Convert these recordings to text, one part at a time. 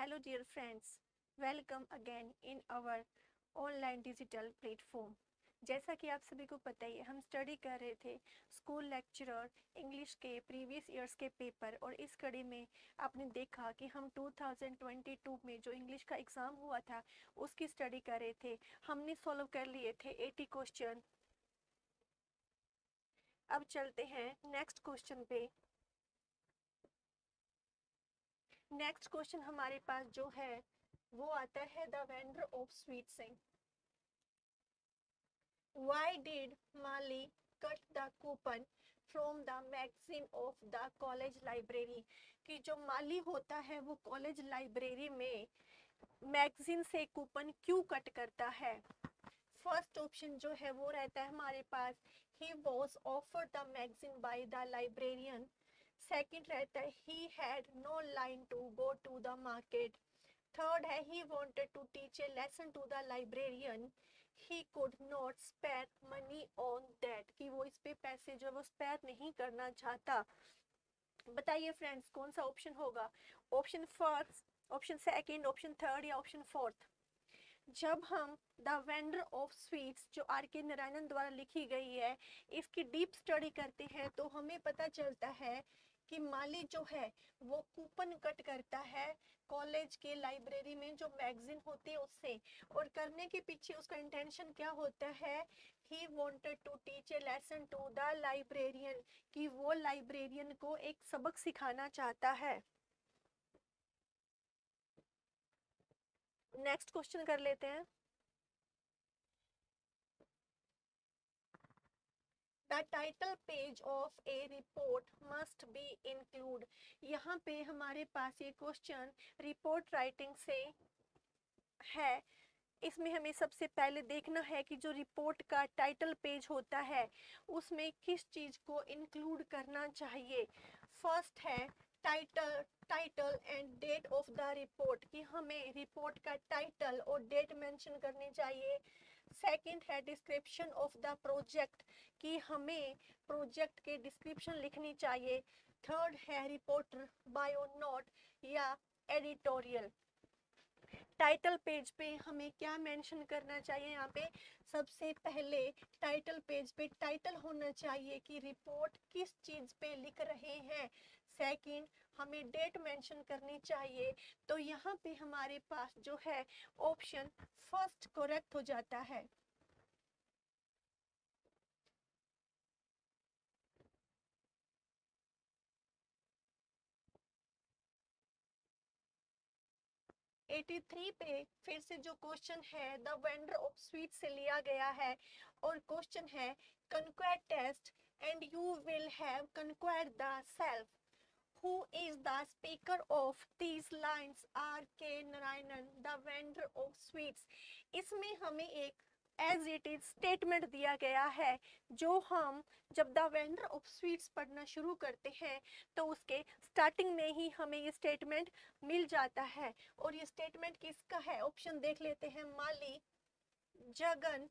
Hello dear friends, welcome again in our online digital platform। जैसा कि आप सभी को पता ही है, हम स्टडी कर रहे थे स्कूल लेक्चरर इंग्लिश के प्रीवियस ईयर्स के पेपर, और इस कड़ी में आपने देखा कि हम 2022 में जो इंग्लिश का एग्ज़ाम हुआ था उसकी स्टडी कर रहे थे। हमने सॉल्व कर लिए थे 80 क्वेश्चन। अब चलते हैं नेक्स्ट क्वेश्चन पे। नेक्स्ट क्वेश्चन हमारे पास जो है वो आता है the vendor of sweet Singh. Why did Mali cut the coupon from the magazine of the college library? कि जो माली होता है वो कॉलेज लाइब्रेरी में मैगजीन से कूपन क्यों कट करता है? फर्स्ट ऑप्शन जो है वो रहता है हमारे पास, he was offered the magazine by the librarian। Second रहता है he had no line to go to the market। Third है he wanted to teach a lesson to the librarian। he could not spare money on that, कि वो इस पे पैसे जो वो स्पेयर नहीं करना चाहता। बताइए फ्रेंड्स, कौन सा ऑप्शन होगा? Option first, option second, option third या ऑप्शन फोर्थ? जब हम द वेंडर ऑफ स्वीट्स जो आर के नारायणन द्वारा लिखी गई है इसकी डीप स्टडी करते हैं तो हमें पता चलता है कि माली जो है वो कूपन कट करता है कॉलेज के लाइब्रेरी में जो मैगजीन होती है उससे। और करने के पीछे उसका इंटेंशन क्या होता है? He wanted to teach a lesson to the librarian, कि वो लाइब्रेरियन को एक सबक सिखाना चाहता है। नेक्स्ट क्वेश्चन कर लेते हैं। The title page of a report must be include। यहाँ पे हमारे पास ये क्वेश्चन रिपोर्ट राइटिंग से है। इसमें हमें सबसे पहले देखना है कि जो रिपोर्ट का टाइटल पेज होता है उसमें किस चीज को इंक्लूड करना चाहिए। फर्स्ट है title, title and date of the report, कि हमें रिपोर्ट का टाइटल और डेट मेंशन करनी चाहिए। सेकंड है डिस्क्रिप्शन ऑफ द प्रोजेक्ट, कि हमें प्रोजेक्ट के डिस्क्रिप्शन लिखनी चाहिए। थर्ड है रिपोर्टर बायो नोट या एडिटोरियल। टाइटल पेज पे हमें क्या मेंशन करना चाहिए? यहाँ पे सबसे पहले टाइटल पेज पे टाइटल होना चाहिए कि रिपोर्ट किस चीज पे लिख रहे हैं। सेकंड, हमें डेट मेंशन करनी चाहिए। तो यहाँ पे हमारे पास जो है ऑप्शन फर्स्ट करेक्ट हो जाता है। एटी थ्री पे फिर से जो क्वेश्चन है द वेंडर ऑफ स्वीट से लिया गया है, और क्वेश्चन है conquer test and you will have conquer the self. Who is the speaker of these lines? R.K. Narayanan, the vendor of sweets। इसमें हमें एक एज इट इज स्टेटमेंट दिया गया है। जो हम जब द वेंडर ऑफ स्वीट्स पढ़ना शुरू करते हैं तो उसके स्टार्टिंग में ही हमें ये स्टेटमेंट मिल जाता है। और ये स्टेटमेंट किसका है? ऑप्शन देख लेते हैं, माली, जगन,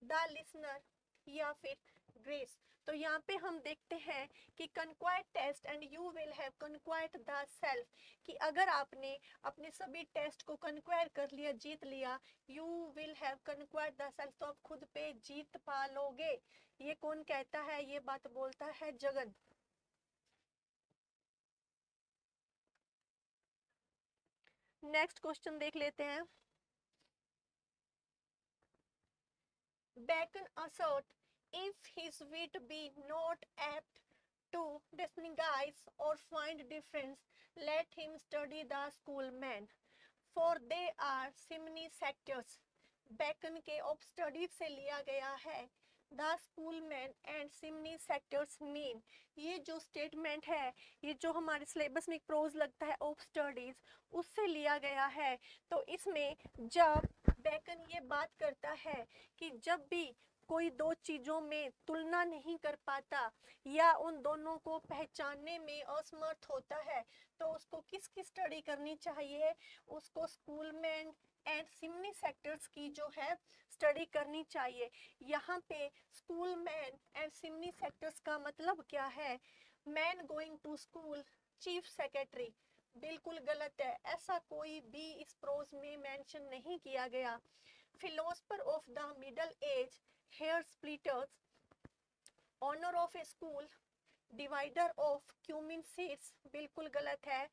द लिसनर या फिर ग्रेस। तो यहाँ पे हम देखते हैं कि conquered test and you will have conquered the self, कि अगर आपने अपने सभी टेस्ट को कन्क्वायर कर लिया, जीत लिया, you will have conquered the self, तो आप खुद पे जीत पा लोगे। ये कौन कहता है? ये बात बोलता है जगन। नेक्स्ट क्वेश्चन देख लेते हैं। Bacon assert if his wit be not apt to disguise or find difference, let him study the schoolmen, for they are simony sectors। Bacon के ऑफ स्टडीज से लिया गया है। The स्कूलमैन and simony sectors mean, ये जो statement है, ये जो हमारे सिलेबस में एक प्रोज लगता है ऑफ स्टडीज, उससे लिया गया है। तो इसमें जब बैकन ये बात करता है कि जब भी कोई दो चीजों में तुलना नहीं कर पाता या उन दोनों को पहचानने में असमर्थ होता है तो उसको किसकी स्टडी करनी चाहिए? उसको स्कूलमैन एंड सिमनी सेक्टर्स की जो है स्टडी करनी चाहिए। यहाँ पे school man and simony sectors का मतलब क्या है? Man going to school, chief secretary, बिल्कुल गलत है, ऐसा कोई भी इस प्रोज में मेंशन नहीं किया गया। Philosopher of the middle age, hair splitters, owner of a school, divider of cumin seeds, बिल्कुल गलत है।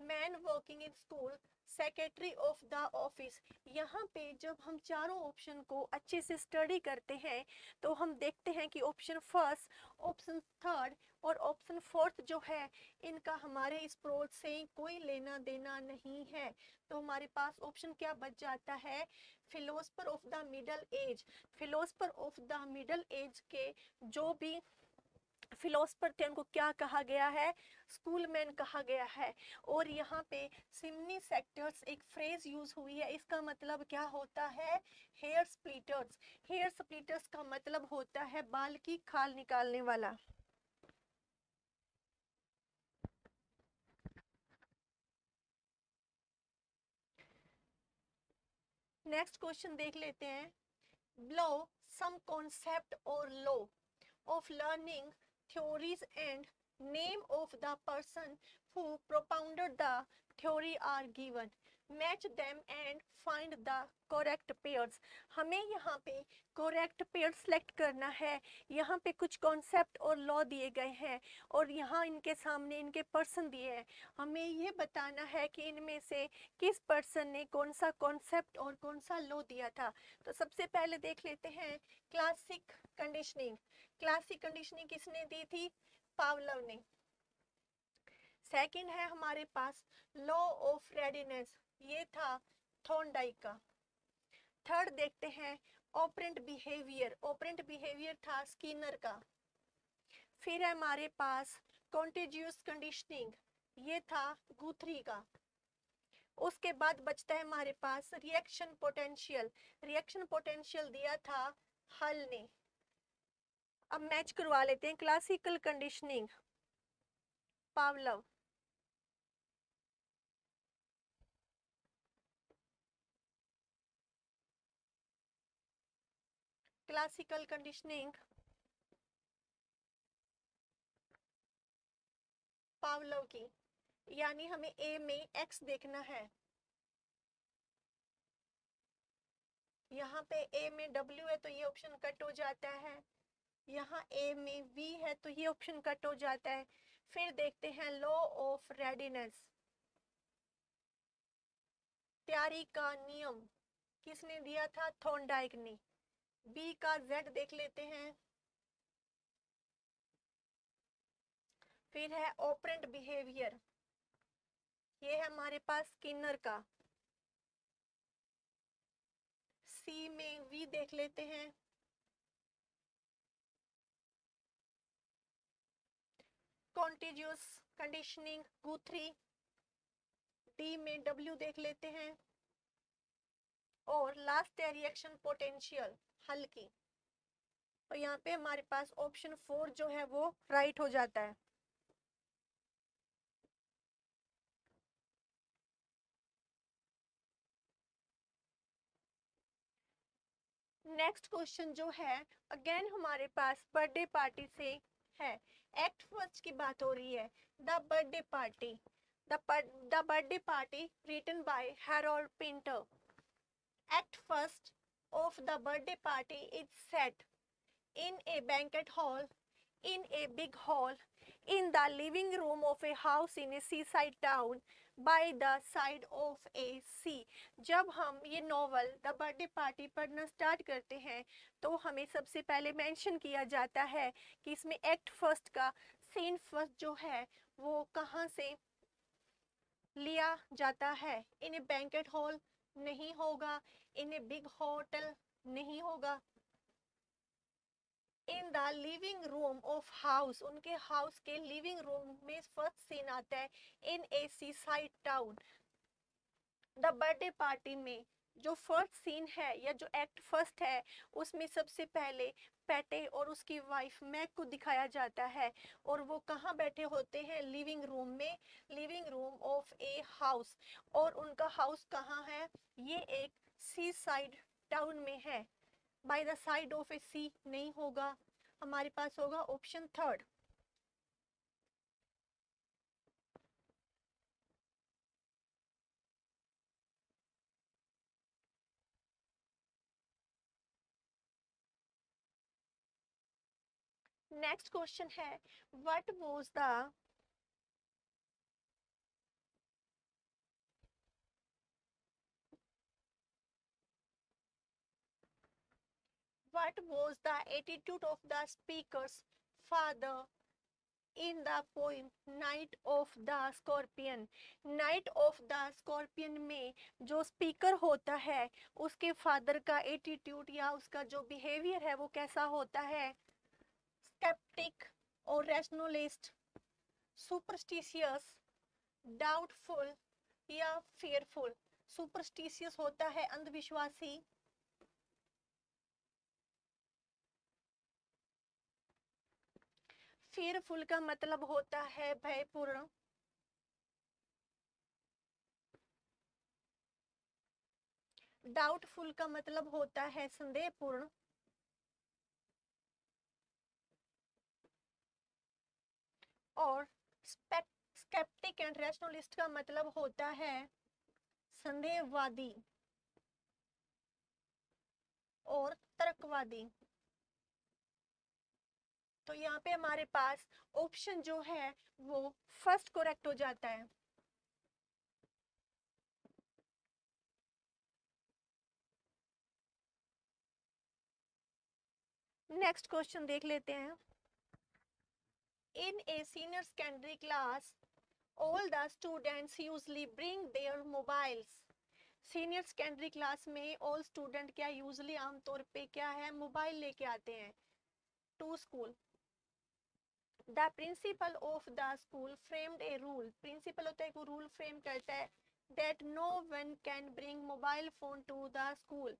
Man working in school, secretary of the office. यहाँ पे जब हम चारों ऑप्शन को अच्छे से स्टडी करते हैं तो हम देखते हैं कि ऑप्शन फर्स्ट, ऑप्शन थर्ड और ऑप्शन फोर्थ जो है इनका हमारे इस प्रोज से कोई लेना देना नहीं है। तो हमारे पास ऑप्शन क्या बच जाता है, philosopher of the middle as. Philosopher of the middle as के जो भी फिलोसफर थे उनको क्या कहा गया है, स्कूलमैन कहा गया है। और यहाँ पे सिमनी सेक्टर्स एक फ्रेज यूज हुई है, इसका मतलब क्या होता है, हेयर स्प्लिटर्स। हेयर स्प्लिटर्स का मतलब होता है बाल की खाल निकालने वाला। नेक्स्ट क्वेश्चन देख लेते हैं। ब्लो सम कॉन्सेप्ट और law of learning theories and name of the person who propounded the theory are given. Match them and find the correct pairs. हमें यहाँ पे correct pair select करना है। यहाँ पे कुछ concept और law दिए गए हैं और यहाँ इनके सामने इनके person दिए हैं। हमें ये बताना है कि इनमें से किस person ने कौन सा concept और कौन सा law दिया था। तो सबसे पहले देख लेते हैं क्लासिक कंडीशनिंग। क्लासिक कंडीशनिंग किसने दी थी, पावलोव ने। सेकंड है हमारे पास लॉ ऑफ रेडीनेस, ये था थॉर्नडाइक का। थर्ड देखते हैं ऑपरेंट बिहेवियर, ऑपरेंट बिहेवियर था स्किनर का। फिर है हमारे पास कॉन्टेजियस कंडीशनिंग, ये था गुथरी का। उसके बाद बचता है हमारे पास रिएक्शन पोटेंशियल, रिएक्शन पोटेंशियल दिया था हल ने। अब मैच करवा लेते हैं classical conditioning, Pavlov. Classical conditioning Pavlov की, यानी हमें ए में एक्स देखना है। यहाँ पे ए में डब्ल्यू है तो ये ऑप्शन कट हो जाता है, यहाँ ए में वी है तो ये ऑप्शन कट हो जाता है। फिर देखते हैं लॉ ऑफ रेडीनेस, तैयारी का नियम किसने दिया था, थॉर्नडाइक ने। बी का जेड देख लेते हैं। फिर है ऑपरेंट बिहेवियर, ये है हमारे पास स्किनर का। सी में वी देख लेते हैं। Contiguous conditioning गुथरी। डी में डब्ल्यू देख लेते हैं। और लास्ट है रिएक्शन पोटेंशियल हल की। और यहाँ पे हमारे पास ऑप्शन 4 जो है वो राइट हो जाता है। नेक्स्ट क्वेश्चन जो है अगेन हमारे पास बर्थडे पार्टी से है। एक्ट फर्स्ट की बात हो रही है, the birthday party. The birthday party written by Harold Pinter. Act first of the birthday party is set in a banquet hall, in a big hall, in the living room of a house in a seaside town, by the side of a sea. जब हम ये novel the birthday party पढ़ना start करते हैं तो हमें सबसे पहले मेंशन किया जाता है कि इसमें एक्ट फर्स्ट का सीन फर्स्ट जो है वो कहाँ से लिया जाता है। इन ए बैंकेट हॉल नहीं होगा, इन ए बिग होटल नहीं होगा, in the living room of house, उनके हाउस के लिविंग रूम में फर्स्ट सीन आता है। In a seaside town, the birthday party में जो फर्स्ट सीन है या जो एक्ट फर्स्ट है उसमें सबसे पहले पैटे और उसकी वाइफ मैग को दिखाया जाता है और वो कहाँ बैठे होते हैं, लिविंग रूम में, living room of a house. और उनका हाउस कहाँ है, ये एक सी साइड टाउन में है। बाय द साइड ऑफ ए सी नहीं होगा, हमारे पास होगा ऑप्शन थर्ड। नेक्स्ट क्वेश्चन है, what was the what was the attitude of the speaker's father in the poem night of the scorpion? Night of the scorpion में जो speaker होता है उसके फादर का एटीट्यूड या उसका जो बिहेवियर है वो कैसा होता है? स्केप्टिक और रैशनलिस्ट, सुपरस्टिशियस, डाउटफुल या फियरफुल? सुपरस्टिशियस होता है अंधविश्वासी, फियरफुल का मतलब होता है भयपूर्ण, डाउटफुल का मतलब होता है संदेहपूर्ण, और स्केप्टिक एंड रैशनलिस्ट का मतलब होता है संदेहवादी और तर्कवादी। तो यहाँ पे हमारे पास ऑप्शन जो है वो फर्स्ट करेक्ट हो जाता है। नेक्स्ट क्वेश्चन देख लेते हैं। In a senior secondary class all the students usually bring their mobiles. Senior secondary class में ऑल स्टूडेंट क्या यूजली आमतौर पे क्या है, मोबाइल लेके आते हैं to school. The principal of the school framed a rule, principal होता है वो रूल फ्रेम करता है that no one can bring mobile phone to the school.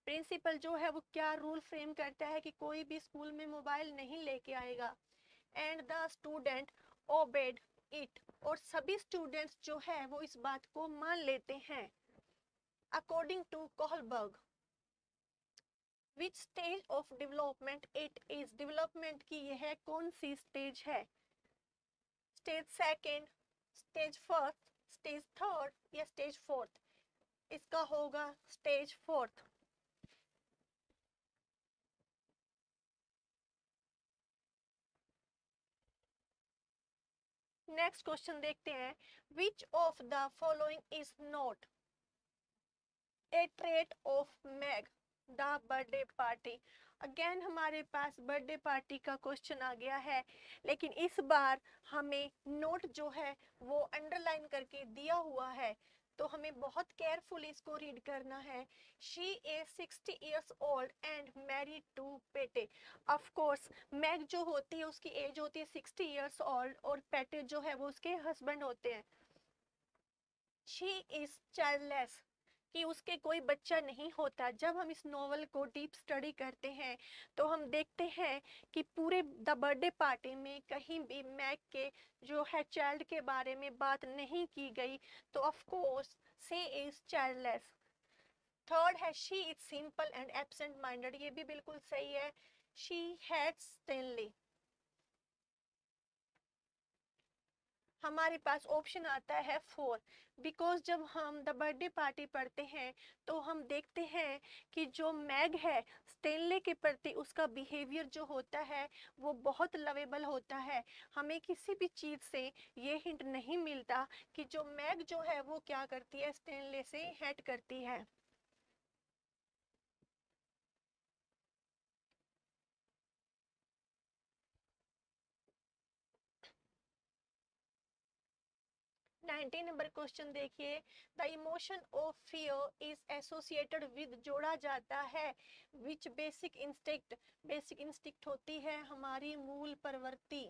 Principal जो है वो क्या रूल फ्रेम करता है कि कोई भी स्कूल में मोबाइल नहीं लेके आएगा। And the student obeyed it, और सभी स्टूडेंट्स जो है वो इस बात को मान लेते हैं। According to Kohlberg, which stage of development it is, development की यह कौन सी स्टेज है? Stage second, stage first, stage third या स्टेज फोर्थ? इसका होगा स्टेज फोर्थ। नेक्स्ट क्वेश्चन देखते हैं। Which of the following is not a trait of Meg the birthday party? Again हमारे पास बर्थडे पार्टी का क्वेश्चन आ गया है, लेकिन इस बार हमें नोट जो है वो अंडरलाइन करके दिया हुआ है, तो हमें बहुत केयरफुली इसको रीड करना है। She is 60 years old and married to पेटे। ऑफ कोर्स मैग जो होती है उसकी एज होती है 60 years old और पेटे जो है वो उसके हस्बैंड होते हैं। शी इज चाइल्डलेस, कि उसके कोई बच्चा नहीं होता। जब हम इस नॉवल को डीप स्टडी करते हैं तो हम देखते हैं कि पूरे द बर्थडे पार्टी में कहीं भी मैग के जो है चाइल्ड के बारे में बात नहीं की गई, तो of course she is childless. Third है she is simple and absent minded, ये भी बिल्कुल सही है। She hates Stanley. हमारे पास ऑप्शन आता है फोर, बिकॉज जब हम द बर्थडे पार्टी पढ़ते हैं तो हम देखते हैं कि जो मैग है स्टेनले के प्रति उसका बिहेवियर जो होता है वो बहुत लवेबल होता है। हमें किसी भी चीज़ से ये हिंट नहीं मिलता कि जो मैग जो है वो क्या करती है, स्टेनले से हेट करती है। नाइनटीन नंबर क्वेश्चन देखिए। The emotion of fear is associated with, जोड़ा जाता है विच बेसिक इंस्टिक्ट, बेसिक इंस्टिक्ट होती है हमारी मूल प्रवृत्ति।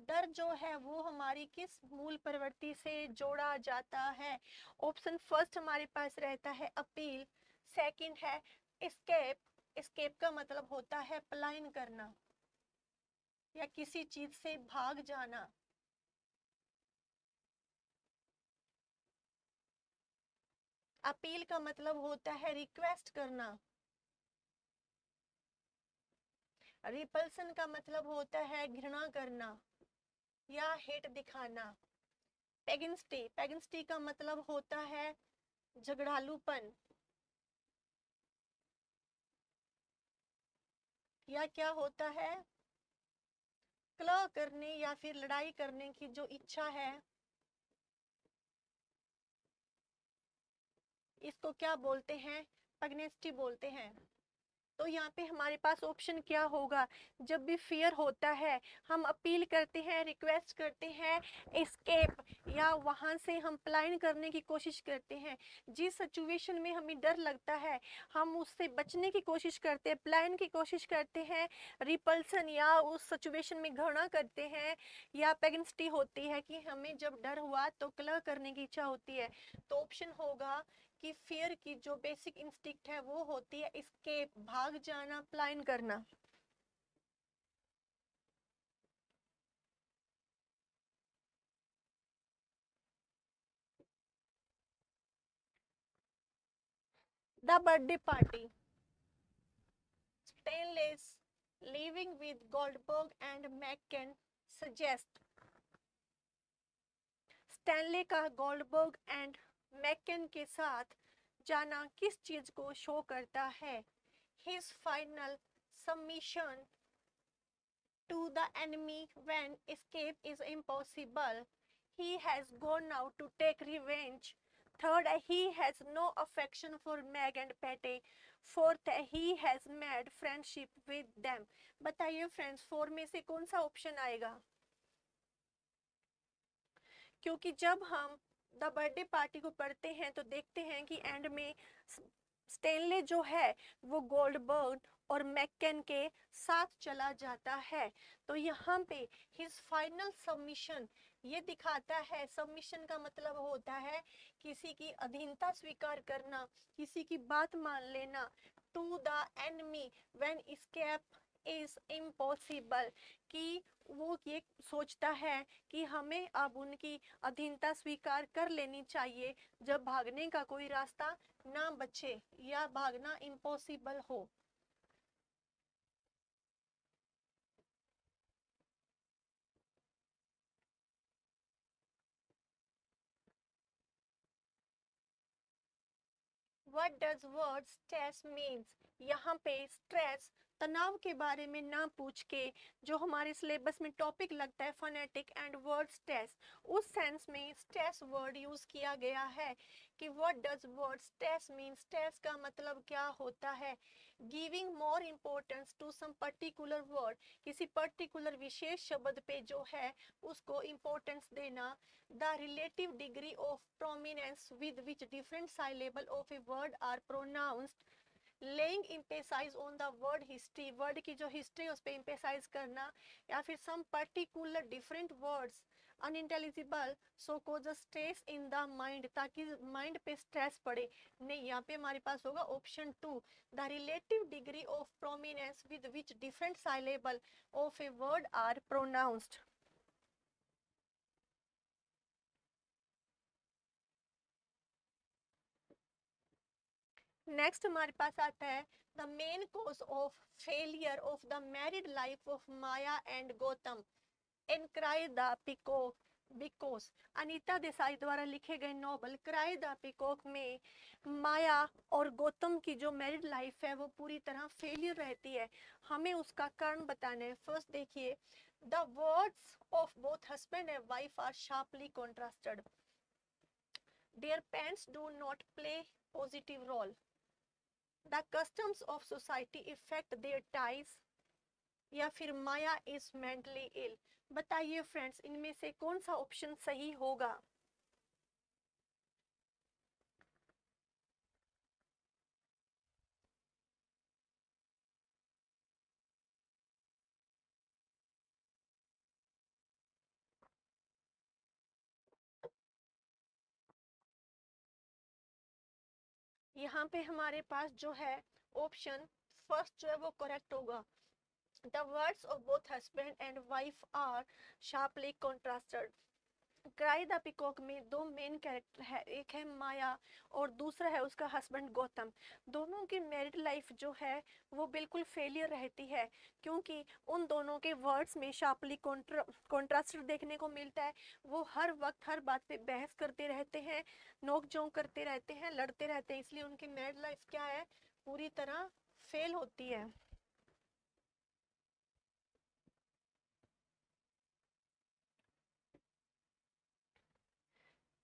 डर जो है वो हमारी किस मूल प्रवृत्ति से जोड़ा जाता है? ऑप्शन फर्स्ट हमारे पास रहता है अपील, सेकंड है एस्केप, एस्केप का मतलब होता है पलायन करना या किसी चीज से भाग जाना। अपील का मतलब होता है रिक्वेस्ट करना। रिपल्सन का मतलब होता है घृणा करना या हेट दिखाना। पेगेंस्टी, पेगेंस्टी का मतलब होता है झगड़ालूपन। या क्या होता है, क्ल करने या फिर लड़ाई करने की जो इच्छा है, इसको क्या बोलते हैं, पग्नेस्टी बोलते हैं। तो यहाँ पे हमारे पास ऑप्शन क्या होगा, जब भी फियर होता है हम अपील करते हैं, रिक्वेस्ट करते हैं, एस्केप या वहाँ से हम प्लान करने की कोशिश करते हैं। जिस सिचुएशन में हमें डर लगता है हम उससे बचने की कोशिश करते हैं, प्लान की कोशिश करते हैं, रिपल्सन या उस सिचुएशन में घृणा करते हैं, या पेगनेस्टी होती है कि हमें जब डर हुआ तो क्ल करने की इच्छा होती है। तो ऑप्शन होगा कि फियर की जो बेसिक इंस्टिंक्ट है वो होती है एस्केप, भाग जाना, प्लान करना। The birthday party, stainless living with Goldberg and McCain suggest, Stanley का गोल्डबर्ग एंड मैककेन के साथ जाना किस चीज को शो करता है, his final submission to the enemy when escape is impossible. He has gone out to take revenge. Third, he has no affection for Meg and Patty. Fourth, he has made friendship with them. बताइए friends, four में से कौन सा option आएगा? क्योंकि जब हम the birthday party को पढ़ते हैं तो देखते हैं कि एंड में स्टेनले जो है वो गोल्डबर्ग और मैककेन के साथ चला जाता है। तो यहाँ पे हिज फाइनल सबमिशन ये दिखाता है, सबमिशन का मतलब होता है किसी की अधीनता स्वीकार करना, किसी की बात मान लेना, to the enemy when escape is impossible, कि वो ये सोचता है कि हमें अब उनकी अधीनता स्वीकार कर लेनी चाहिए जब भागने का कोई रास्ता ना बचे या भागना इम्पॉसिबल हो। What does word stress means? यहाँ पे स्ट्रेस तनाव के बारे में ना पूछ के जो हमारे सिलेबस में टॉपिक लगता है फोनेटिक एंड वर्ड स्ट्रेस, उस सेंस में स्ट्रेस वर्ड यूज किया गया है कि what does word stress mean, stress का मतलब क्या होता है, giving more importance to some particular word, किसी पर्टिकुलर विशेष शब्द पे जो है उसको इम्पोर्टेंस देना, the relative degree of prominence with which different syllable of a word are pronounced, laying emphasis on the word history, word की जो history उस पे emphasize करना, या फिर some particular different words unintelligible so cause a stress in the mind, ताकि mind पे stress पड़े। नहीं, यहाँ पे हमारे पास होगा option 2, the relative degree of prominence with which different syllable of a word are pronounced। Next हमारे पास आता है the main cause of failure of the married life of Maya and Gautam in cry the peacock because, Anita Desai द्वारा लिखे गए novel cry the peacock में माया और गौतम की जो मैरिड लाइफ है वो पूरी तरह फेलियर रहती है। हमें उसका कारण बताना है। फर्स्ट देखिए, the words of both husband and wife are sharply contrasted, their parents do not play positive role, the customs of society effect their ties, या फिर माया इज मेंटली इल। बताइए फ्रेंड्स, इनमें से कौन सा ऑप्शन सही होगा? यहाँ पे हमारे पास जो है ऑप्शन फर्स्ट जो है वो करेक्ट होगा। The words of both husband and wife are sharply contrasted. Cry the peacock में दो मेन कैरेक्टर है, एक है माया और दूसरा है उसका हस्बैंड गौतम। दोनों की मैरिड लाइफ जो है वो बिल्कुल फेलियर रहती है, क्योंकि उन दोनों के वर्ड्स में शार्पली कॉन्ट्रास्ट देखने को मिलता है। वो हर वक्त हर बात पे बहस करते रहते हैं, नोक झोंक करते रहते हैं, लड़ते रहते हैं, इसलिए उनकी मैरिड लाइफ क्या है, पूरी तरह फेल होती है।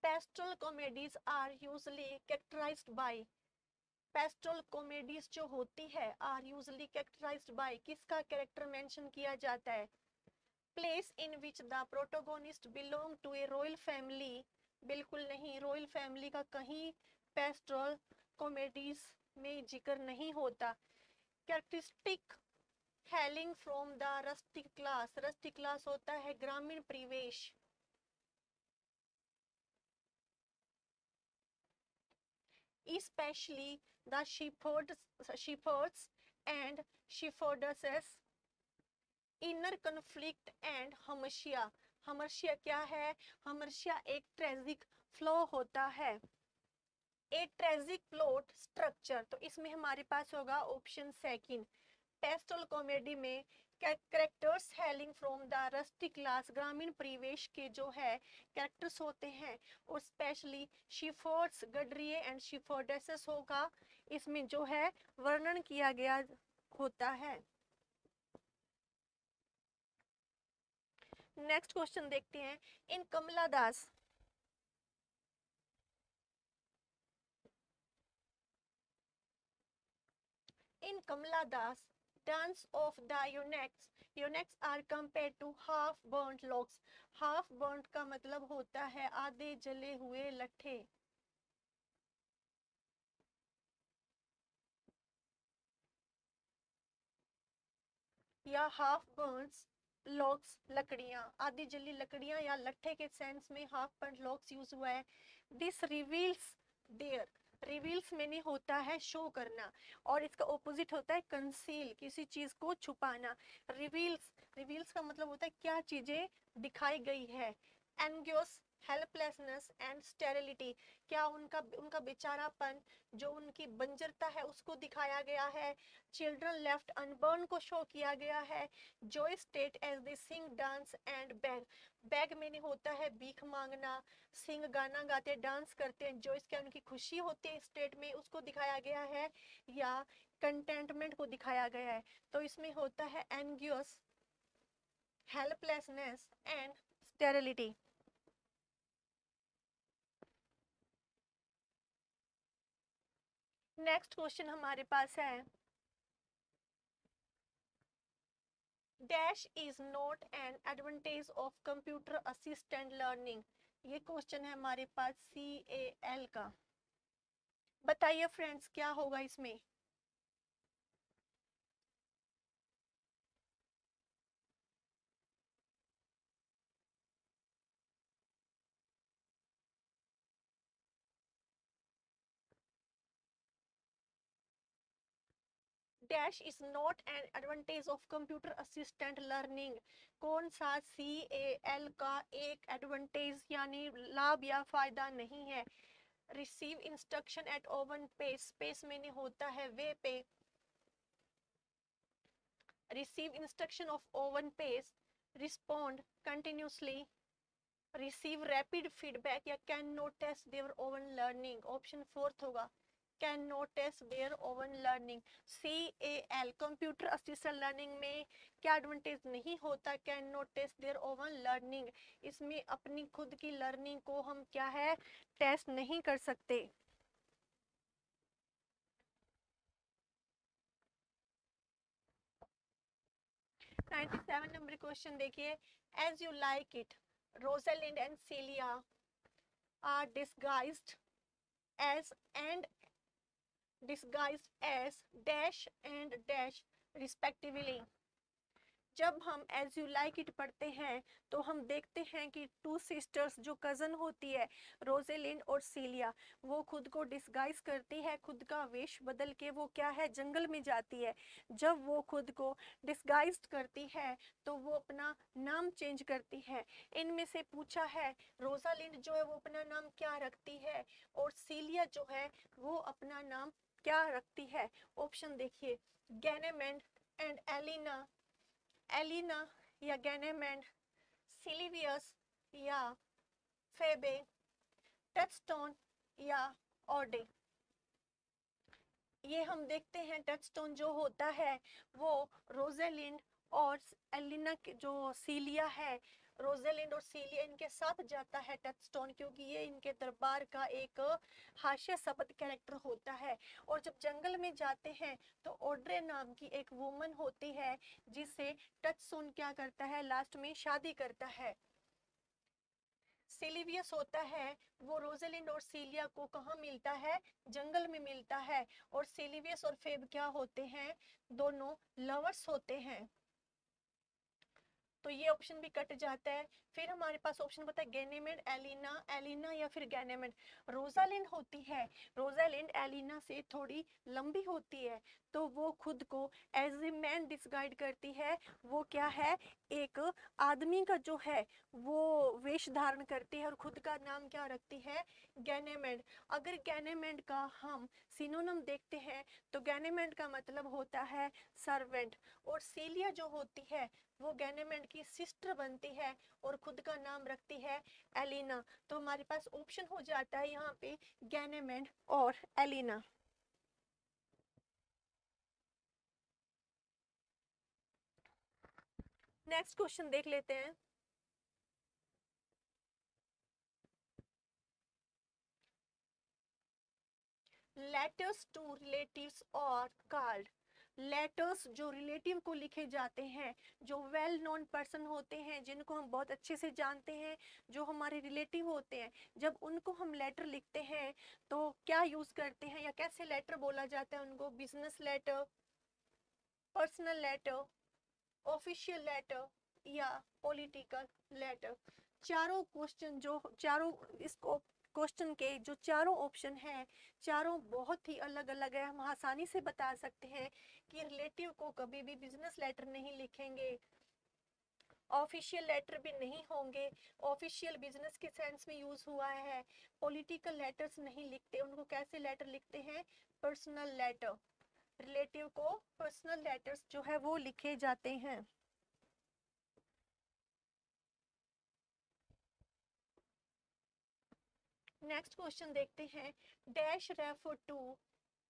Pastel comedies are usually characterized by, pastel comedies जो होती है आर यूजली कैरेक्टराइज्ड बाय, किसका कैरेक्टर मेंशन किया जाता है? Place in which the protagonist belong to a royal family, बिल्कुल नहीं, रॉयल फैमिली का कहीं पेस्टल कॉमेडीज में जिक्र नहीं होता। Characteristic hailing from the rustic class, rustic class होता है ग्रामीण परिवेश। Especially the shepherds and shepherdesses, inner conflict and hamartia, hamartia क्या है? hamartia एक ट्रेजिक फ्लो होता है, ए ट्रेजिक प्लॉट स्ट्रक्चर। तो इसमें हमारे पास होगा ऑप्शन सेकंड। पेस्टल कॉमेडी में characters hailing from the rustic class, ग्रामीण परिवेश के जो है कैरेक्टर्स होते हैं, और स्पेशली शिफर्ड्स, गडरिए एंड शिफर्डेसेस होगा, इसमें जो है वर्णन किया गया होता है। नेक्स्ट क्वेश्चन देखते हैं। इन कमला दास, in Kamala Das, dance of the eunuchs are compared to half burnt logs, half burnt का मतलब होता है आधे जले हुए लट्ठे, या हाफ बर्न्स लॉग्स लकड़ियां, आधी जली लकड़ियां या लट्ठे के सेंस में हाफ बर्न्ट लॉग्स यूज हुआ है। दिस रिवील्स देयर, रिवील्स मैंने होता है शो करना, और इसका ऑपोजिट होता है कंसील, किसी चीज को छुपाना। रिवील्स, रिवील्स का मतलब होता है क्या चीजें दिखाई गई है। एंग्योस, हेल्पलेसनेस एंड स्टेरिलिटी, क्या उनका बेचारापन, जो उनकी बंजरता है उसको दिखाया गया है। चिल्ड्रन लेफ्ट अनबर्न को शो किया गया है। Joy state as they sing dance and beg, beg मैंने होता है भीख मांगना, सिंग गाना गाते डांस करते हैं, जॉयस क्या उनकी खुशी होती है स्टेट में, उसको दिखाया गया है, या कंटेंटमेंट को दिखाया गया है। तो इसमें होता है anguish, helplessness and sterility. Next question हमारे पास है, dash is not an advantage of computer assistant learning, ये क्वेश्चन है हमारे पास CAL का। बताइए फ्रेंड्स क्या होगा इसमें? Dash is not an advantage of computer assistant learning, कौन सा CAL का एक एडवांटेज यानी लाभ या फायदा नहीं है? Receive instruction at own pace, pace मैंने होता है वे पे, receive instruction of own pace, respond continuously, receive rapid feedback, या can not test their own learning. Option fourth होगा, can not test their own learning. CAL computer assistant learning में क्या advantage नहीं होता? Can not test their own learning, इसमें अपनी खुद की लर्निंग को हम क्या है टेस्ट नहीं कर सकते। 97 नंबर क्वेश्चन देखिए, as you like it, Rosalind and Celia are disguised as and disguised as dash and dash respectively। जब हम एज यू लाइक इट पढ़ते हैं तो हम देखते हैं कि टू सिस्टर्स जो कज़न होती है रोजेलिंड और सीलिया, वो खुद को डिस्गाइज करती है, खुद का वेश बदल के वो क्या है जंगल में जाती है। जब वो खुद को डिस्गाइज करती है तो वो अपना नाम चेंज करती है। इनमें से पूछा है रोजालिंड जो है वो अपना नाम क्या रखती है, और सीलिया जो है वो अपना नाम क्या रखती है? ऑप्शन देखिए, गैनेमेंड एंड एलिना, एलिना या गैनेमेंड, सिलिवियस या फेबे, टचस्टोन या ऑर्डे। ये हम देखते हैं टचस्टोन जो होता है वो रोजेलिंड और एलिना जो सीलिया है रोजेलिंड और सीलिया इनके साथ जाता है टचस्टोन, क्योंकि ये इनके दरबार का एक हास्य शब्द कैरेक्टर होता है। और जब जंगल में जाते हैं तो ऑड्रे नाम की एक वुमन होती है जिससे टचस्टोन क्या करता है, लास्ट में शादी करता है। सिलिवियस होता है वो रोजेलिंड और सीलिया को कहाँ मिलता है, जंगल में मिलता है। और सिलिवियस और फेब क्या होते हैं, दोनों लवर्स होते हैं। तो ये ऑप्शन भी कट जाता है। फिर हमारे पास ऑप्शन बता है गैनेमेड, एलिना, एलिना या फिर गैनेमेड। रोजालिंड होती है, रोजालिंड एलिना से थोड़ी लंबी होती है, तो वो खुद को एज ए मैन डिस्गाइड करती है। वो क्या है, एक आदमी का जो है वो वेश धारण करती है और खुद का नाम क्या रखती है, गैनेमेड। अगर गैनेमेड का हम सिनोनिम देखते हैं तो गैनेमेड का मतलब होता है सर्वेंट। और सीलिया जो होती है वो गैनेमेड की सिस्टर बनती है और खुद का नाम रखती है एलिना। तो हमारे पास ऑप्शन हो जाता है यहाँ पे गैनेमेड और एलिना। नेक्स्ट क्वेश्चन देख लेते हैं। लेटर्स टू रिलेटिव्स और कॉल्ड, लेटर्स जो रिलेटिव को लिखे जाते हैं, जो वेल नोन पर्सन होते हैं, जिनको हम बहुत अच्छे से जानते हैं, जो हमारे रिलेटिव होते हैं, जब उनको हम लेटर लिखते हैं तो क्या यूज करते हैं या कैसे लेटर बोला जाता है उनको, business letter, personal letter, official letter या पॉलिटिकल लेटर। चारों क्वेश्चन जो चारों इसको क्वेश्चन के जो चारों ऑप्शन हैं, चारों बहुत ही अलग अलग है। हम आसानी से बता सकते हैं कि रिलेटिव को कभी भी बिजनेस लेटर नहीं लिखेंगे, ऑफिशियल लेटर भी नहीं होंगे, ऑफिशियल बिजनेस के सेंस में यूज हुआ है। पॉलिटिकल लेटर्स नहीं लिखते, उनको कैसे लेटर लिखते हैं, पर्सनल लेटर। रिलेटिव को पर्सनल लेटर्स जो है वो लिखे जाते हैं। नेक्स्ट क्वेश्चन देखते हैं। Dash refer to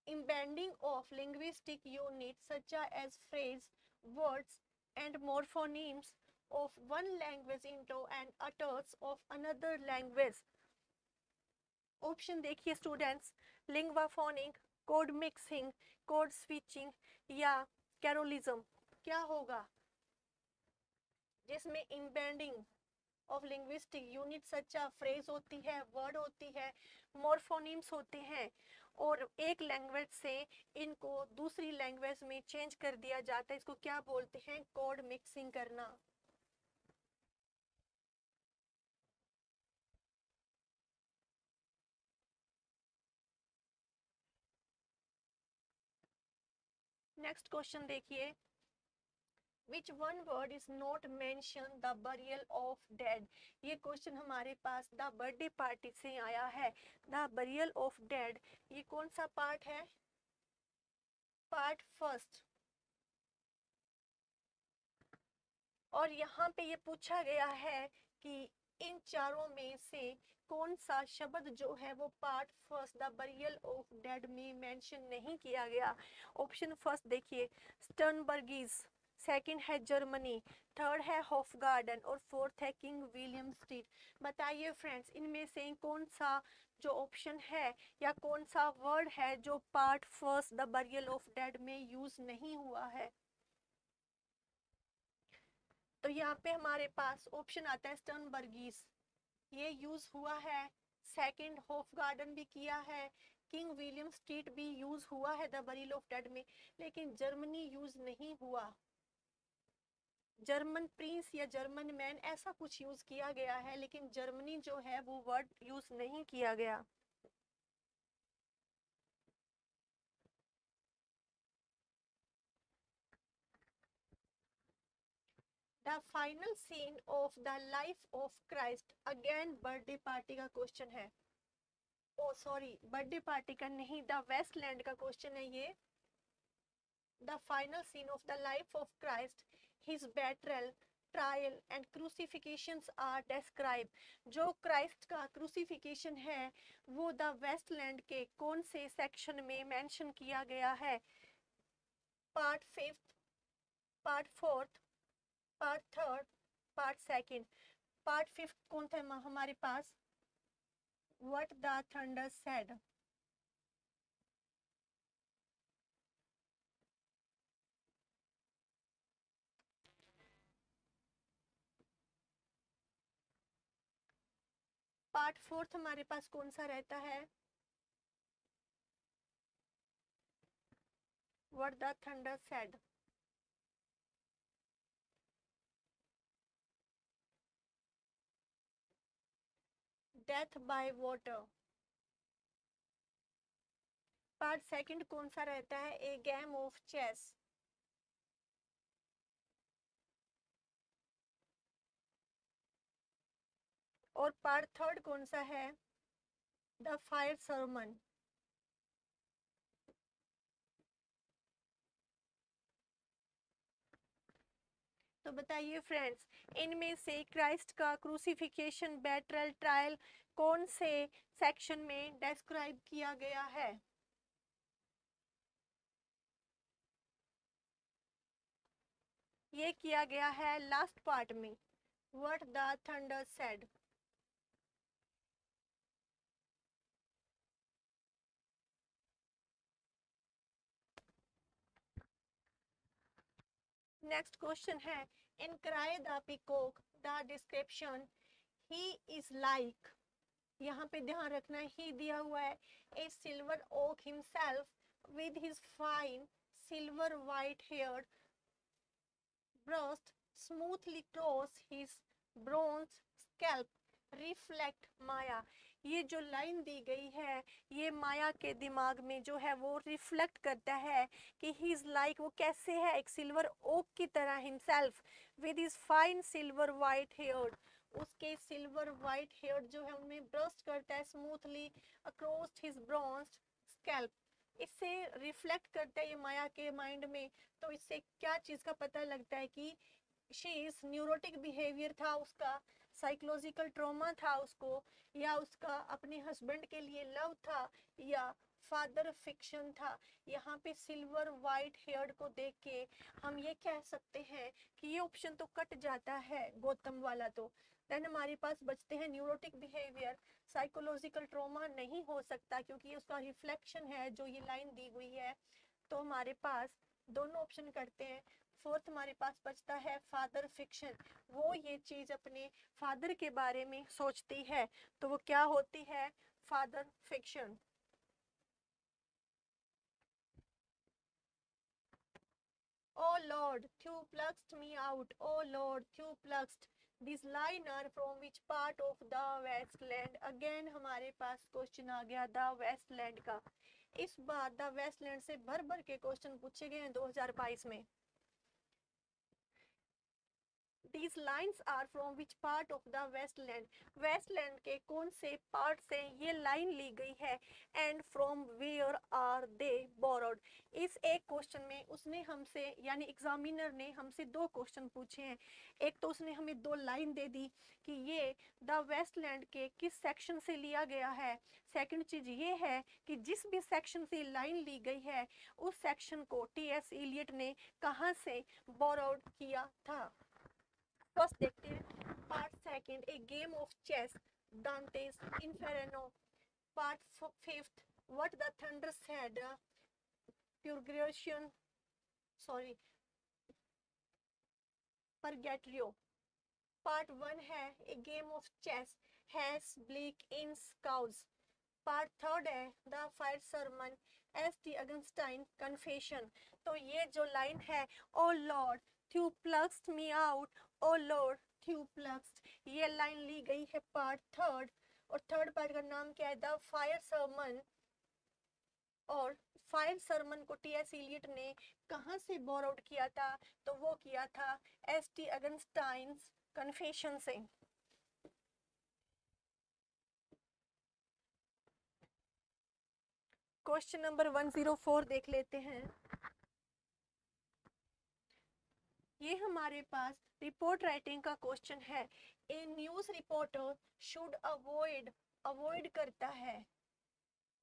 embedding of linguistic units such as phrase, words and morphonemes of one language into an utters of another language। Option देखिए students, lingua franca, code mixing, code switching या creolism. क्या होगा जिसमें embedding ऑफ linguistic unit such as phrase होती है, word होती है, मॉर्फोनिम्स होते हैं, और एक लैंग्वेज से इनको दूसरी लैंग्वेज में चेंज कर दिया जाता है। इसको क्या बोलते हैं, कोड मिक्सिंग करना। नेक्स्ट क्वेश्चन देखिए। Which one word is not mentioned the burial of dead। ये क्वेश्चन हमारे पास द बर्थडे पार्टी से आया है। द बरियल ऑफ डेड, ये कौन सा पार्ट है, पार्ट फर्स्ट। और यहाँ पे ये पूछा गया है कि इन चारों में से कौन सा शब्द जो है वो part first the burial of dead में मेंशन नहीं किया गया। ऑप्शन फर्स्ट देखिए, स्टर्नबर्गीज, सेकंड है जर्मनी, थर्ड है हॉफगार्डन और फोर्थ है किंग विलियम स्ट्रीट। बताइए फ्रेंड्स, इनमें से कौन सा जो ऑप्शन है या कौन सा वर्ड है जो part first the burial of dead में यूज नहीं हुआ है। तो यहाँ पे हमारे पास ऑप्शन आता है स्टर्नबर्गीज, ये यूज हुआ है। सेकंड हॉफगार्डन भी किया है, किंग विलियम स्ट्रीट भी यूज हुआ है द बरियल ऑफ डेड में, लेकिन जर्मनी यूज नहीं हुआ। जर्मन प्रिंस या जर्मन मैन ऐसा कुछ यूज किया गया है, लेकिन जर्मनी जो है वो वर्ड यूज नहीं किया गया। The final scene of the life of Christ, again birthday party का क्वेश्चन है। ओ सॉरी, बर्थडे पार्टी का नहीं, द वेस्टलैंड का क्वेश्चन है ये। The final scene of the life of Christ, his betrayal, trial and crucifixions are describe. जो Christ का crucifixion है वो द वेस्टलैंड के कौन से सेक्शन में मेंशन किया गया है, part fifth, part fourth, part third, part second. Part 5 कौन था हमारे पास? What the thunder said. Part 4 हमारे पास कौन सा रहता है? What the thunder said. Death by water. Part 2 कौन सा रहता है? A game of chess. और पार्ट 3 कौन सा है? The fire sermon. तो बताइए फ्रेंड्स, इनमें से क्राइस्ट का क्रूसिफिकेशन, बेट्रल, ट्रायल कौन से सेक्शन में डिस्क्राइब किया गया है? ये किया गया है लास्ट पार्ट में, what the thunder said. Next question है, in cry the peacock the description he is like, यहाँ पे ध्यान रखना ही दिया हुआ है, a silver oak himself with his fine silver white hair brushed smoothly cross his bronze scalp reflect Maya. ये जो लाइन दी गई है, ये माया के दिमाग में जो है वो रिफ्लेक्ट करता है कि ही इज लाइक, वो कैसे है, एक सिल्वर ओक की तरह, himself with his fine silver white hair, उसके सिल्वर वाइट हेयर जो है उनमें ब्रस्ट करता है smoothly across his bronze scalp. इससे रिफ्लेक्ट करता है ये माया के माइंड में। तो इससे क्या चीज का पता लगता है कि शी इज न्यूरोटिक बिहेवियर था उसका, साइकोलॉजिकल ट्रॉमा था उसको, या उसका अपने हस्बैंड के लिए लव था, या फादर फिक्शन था। यहाँ पे सिल्वर वाइट हेयर को देख के हम ये कह सकते हैं कि ये ऑप्शन तो कट जाता है गौतम वाला। तो देन हमारे पास बचते हैं न्यूरोटिक बिहेवियर, साइकोलॉजिकल ट्रॉमा नहीं हो सकता क्योंकि ये उसका रिफ्लेक्शन है जो ये लाइन दी हुई है। तो हमारे पास दोनों ऑप्शन करते हैं। फोर्थ हमारे पास बचता है फादर फिक्शन, वो ये चीज अपने फादर के बारे में सोचती है, तो वो क्या होती है? Father fiction. Oh Lord, thou plucked me out. Oh Lord, thou plucked this liner from which part of the Westland? Again हमारे पास क्वेश्चन आ गया द वेस्टलैंड का। इस बार द वेस्टलैंड से भर भर के क्वेश्चन पूछे गए हैं 2022 में। These lines are from which part of the Westland? Westland के कौन से पार्ट से ये लाइन ली गई है? And from where are they borrowed? इस एक क्वेश्चन में उसने हमसे यानी एग्जामिनर ने हमसे दो क्वेश्चन पूछे हैं। एक तो उसने हमें दो लाइन दे दी कि ये द वेस्टलैंड के किस सेक्शन से लिया गया है। सेकंड चीज ये है कि जिस भी सेक्शन से लाइन ली गई है उस सेक्शन को टी.एस. इलियट ने कहाँ से बोरोड किया था। फर्स्ट देखते हैं part 2, a game of chess, Dante's Inferno. Part 5, what the thunder said, purgation, sorry, Purgatorio. Part 1 है a game of chess, Hesse's Blick ins स्काउज। पार्ट 3 है the fire sermon, S T Augustine's confession. तो ये जो line है, O Lord thou plucked me out, O Lord thou plucked, ये line ली गई है पार्ट 3। और थर्ड पार्ट का नाम क्या है? The fire sermon. और फायर सरमन को टी.एस. इलियट ने कहाँ से बोरोड किया था? तो वो किया था एस टी अगेंस्टाइन कन्फेशन से। क्वेश्चन नंबर 104 देख लेते हैं। ये हमारे पास रिपोर्ट राइटिंग का क्वेश्चन है। ए न्यूज रिपोर्टर शुड अवॉइड करता है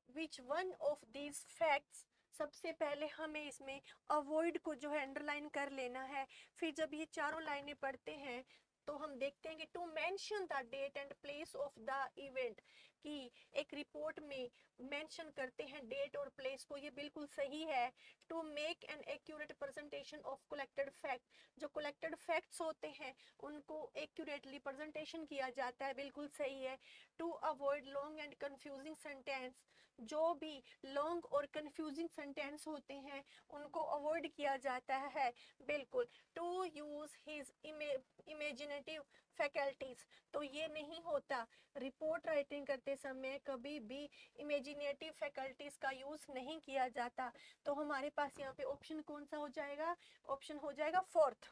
विच वन ऑफ दीज फैक्ट्स। सबसे पहले हमें इसमें अवॉइड को जो है अंडरलाइन कर लेना है। फिर जब ये चारों लाइनें पढ़ते हैं तो हम देखते हैं कि to mention the date and place of the event, कि एक रिपोर्ट में मेंशन करते हैं डेट और प्लेस को, ये बिल्कुल सही है। To make an accurate presentation of collected fact, जो कलेक्टेड फैक्ट्स होते हैं उनको एक्यूरेटली प्रेजेंटेशन किया जाता है, बिल्कुल सही है। To avoid long and confusing sentence, जो भी लॉन्ग और कंफ्यूजिंग सेंटेंस होते हैं उनको अवॉइड किया जाता है, बिल्कुल। To use his imaginative faculties, तो ये नहीं होता, रिपोर्ट राइटिंग करते समय कभी भी इमेजिनेटिव फैकल्टीज का यूज नहीं किया जाता। तो हमारे पास यहाँ पे ऑप्शन कौन सा हो जाएगा, ऑप्शन हो जाएगा फोर्थ।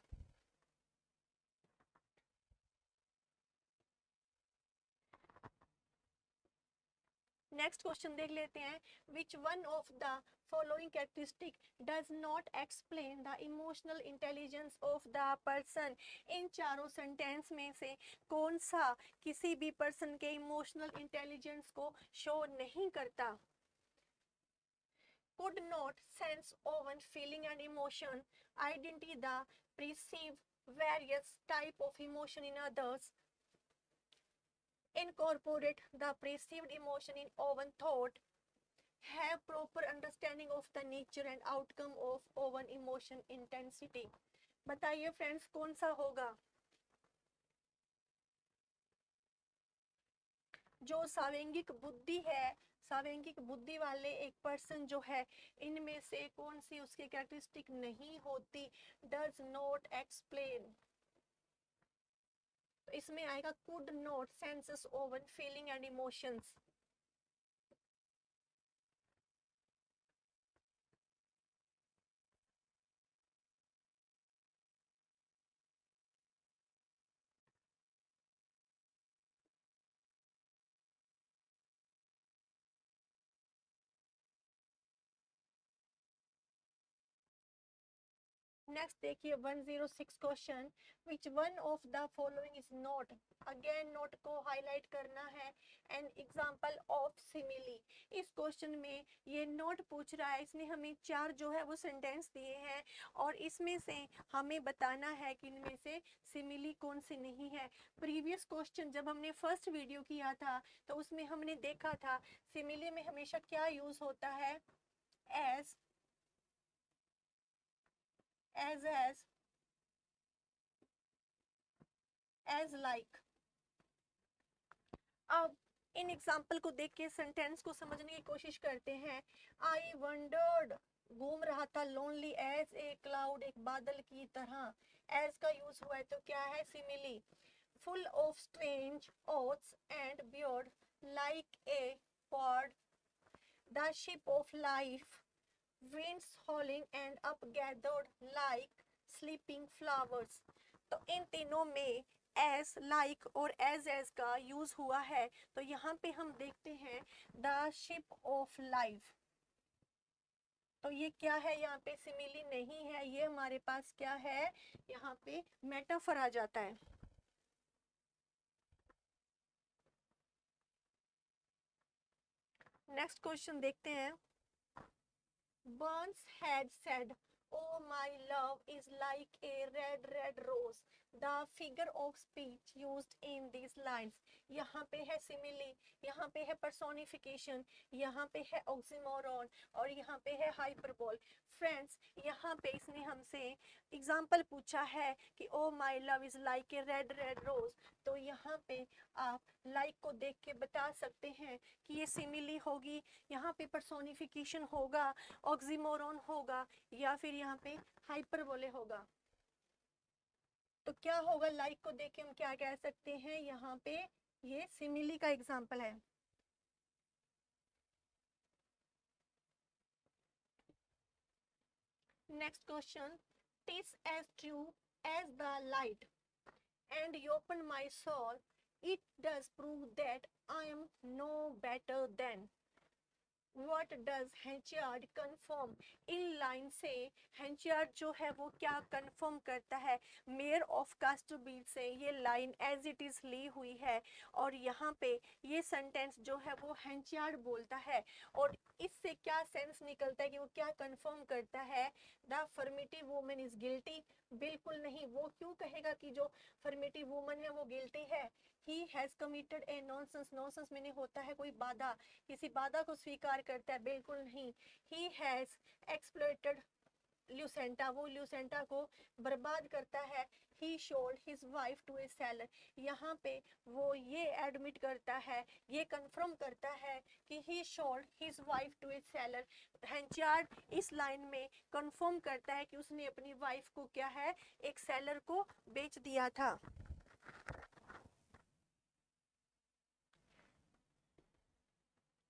नेक्स्ट क्वेश्चन देख लेते हैं, which one of the following characteristic does not explain the emotional intelligence of the person, इन चारों सेंटेंस में से कौन सा किसी भी पर्सन के इमोशनल इंटेलिजेंस को शो नहीं करता। could not sense own feeling and emotion, identify the perceive various type of emotion in others, incorporate the perceived emotion in own thought, have proper understanding of the nature and outcome of own emotion intensity। बताइए friends कौन सा होगा। जो सावेंगिक बुद्धि है, सावेंगिक बुद्धि वाले एक पर्सन जो है, इनमें से कौन सी उसकी कैरेक्टरिस्टिक नहीं होती, डज नॉट एक्सप्लेन। तो इसमें आएगा could not senses oven feeling and emotions. Next देखिए 106 question, which one of the following is not, again note को हाईलाइट करना है, एन एग्जांपल ऑफ सिमिली। इस क्वेश्चन में ये नोट पूछ रहा है, इसने हमें चार जो है वो सेंटेंस दिए हैं और इसमें से हमें बताना है कि इनमें से सिमिली कौन सी नहीं है। प्रीवियस क्वेश्चन जब हमने फर्स्ट वीडियो किया था तो उसमें हमने देखा था सिमिली में हमेशा क्या यूज होता है, एज, एज लाइक। अब इन एग्जाम्पल को देख के सेंटेंस को समझने की कोशिश करते हैं। आई वंडर्ड, घूम रहा था, लोनली एज ए क्लाउड, एक बादल की तरह। एज का यूज हुआ है तो क्या है, simile. Full of strange oaths and beard, like a pod, the ship of life, winds howling and up gathered like sleeping flowers। तो इन तीनों में एज, लाइक और एज का यूज हुआ है, तो यहाँ पे हम देखते हैं द शिप ऑफ लाइफ, तो ये क्या है, यहाँ पे सिमिली नहीं है, ये हमारे पास क्या है, यहाँ पे मेटाफर आ जाता है। नेक्स्ट क्वेश्चन देखते हैं। Burns had said, "Oh, my love is like a red, red rose." The figure of speech used in these lines, यहाँ पे है simile, यहाँ पे है personification, यहाँ पे है oxymoron और यहाँ पे है hyperbole। फ्रेंड्स यहाँ पे इसने हमसे एग्जाम्पल पूछा है कि O my love is like a red red rose, तो यहाँ पे आप लाइक को देख के बता सकते हैं कि ये सिमिली होगी, यहाँ पे पर्सोनिफिकेशन होगा, ऑक्सीमोरॉन होगा या फिर यहाँ पे हाइपरबोले होगा। तो क्या होगा, लाइक को देख के हम क्या कह सकते हैं, यहाँ पे ये सिमिली का एग्जाम्पल है। Next question, tis as true as the light and you open my soul, it does prove that I am no better than। What does Henchard confirm? In line से हेंचियार्ड जो है वो क्या कंफर्म करता है? Mayor of कास्टोबील से ये line as it is ली हुई है और यहाँ पे ये सेंटेंस जो है वो हेंचियार्ड बोलता है और इससे क्या सेंस निकलता है कि वो क्या कंफर्म करता है? The फर्मेटिव woman is guilty? बिल्कुल नहीं। वो क्यों कहेगा कि जो फर्मेटिव वुमन है वो गिल्टी है? He has committed A nonsense. Nonsense मैंने होता है कोई बाधा, किसी बाधा को स्वीकार करता है? बिल्कुल नहीं। He has exploited Lucetta. वो ल्यूसेंटा को बर्बाद करता है। He sold his wife to a sailor. यहाँ पे वो ये एडमिट करता है, ये कंफर्म करता है कि he sold his wife to a sailor. Henchard इस लाइन में कंफर्म करता है कि उसने अपनी वाइफ को क्या है, एक सेलर को बेच दिया था।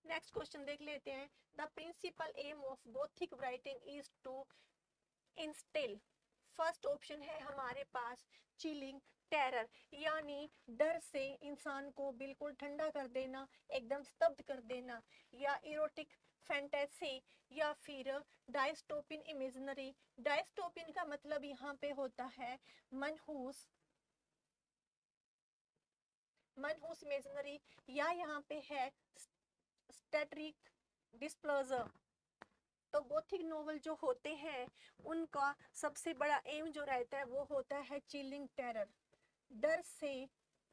नेक्स्ट क्वेश्चन देख लेते हैं। The principal aim of Gothic writing is to instil. First option है हमारे पास चिलिंग टेरर, यानी डर से इंसान को बिल्कुल ठंडा कर देना, एकदम स्तब्ध कर देना, या इरोटिक फैंटेसी, या फिर डायस्टोपियन इमेजिनरी। डायस्टोपियन का मतलब यहाँ पे होता है मनहूस इमेजिनरी, या यहाँ पे है स्टैटिक डिस्प्लेजर। तो गोथिक नोवेल जो होते हैं उनका सबसे बड़ा एम जो रहता है वो होता है चिलिंग टेरर, डर से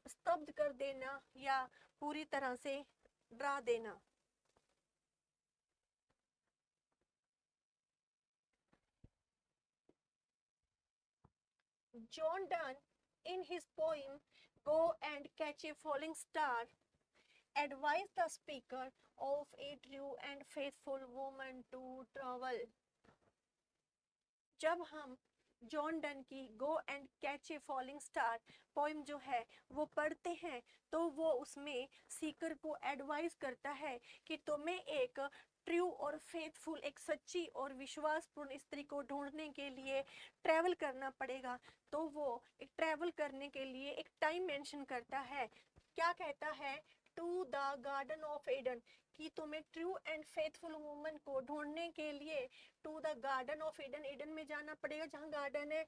स्तब्ध कर देना या पूरी तरह से डरा देना। John Donne in his poem Go and Catch a Falling Star advised the speaker of a true and faithful woman to travel। जब हम जॉन डन की go and catch a falling star poem जो है वो पढ़ते हैं तो वो उसमें सीकर को एडवाइस करता है कि तुम्हें एक ट्रू और फेथफुल, एक सच्ची और विश्वासपूर्ण स्त्री को ढूंढने के लिए ट्रैवल करना पड़ेगा। तो वो एक ट्रैवल करने के लिए एक टाइम मेंशन करता है। क्या कहता है? To the garden of Eden, कि तुम्हें ट्रू एंड फेथफुल वुमन को ढूंढने के लिए to the garden of Eden, Eden में जाना पड़ेगा जहाँ गार्डन है,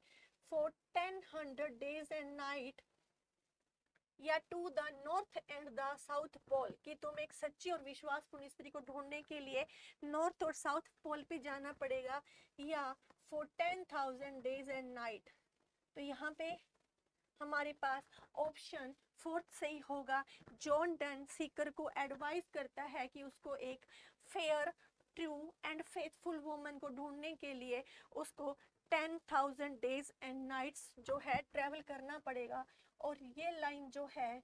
फॉर 1000 डेज एंड नाइट, या to the north and the south pole, कि तुम एक सच्ची और विश्वासपूर्ण स्त्री को ढूंढने के लिए नॉर्थ और साउथ पोल पे जाना पड़ेगा, या फॉर 10,000 डेज एंड नाइट। तो यहाँ पे हमारे पास ऑप्शन फोर्थ सही होगा। जॉन डन सीकर को एडवाइस करता है कि उसको एक fair, true and faithful woman को ढूंढने के लिए उसको 10,000 डेज एंड नाइट्स जो है ट्रेवल करना पड़ेगा। और ये लाइन जो है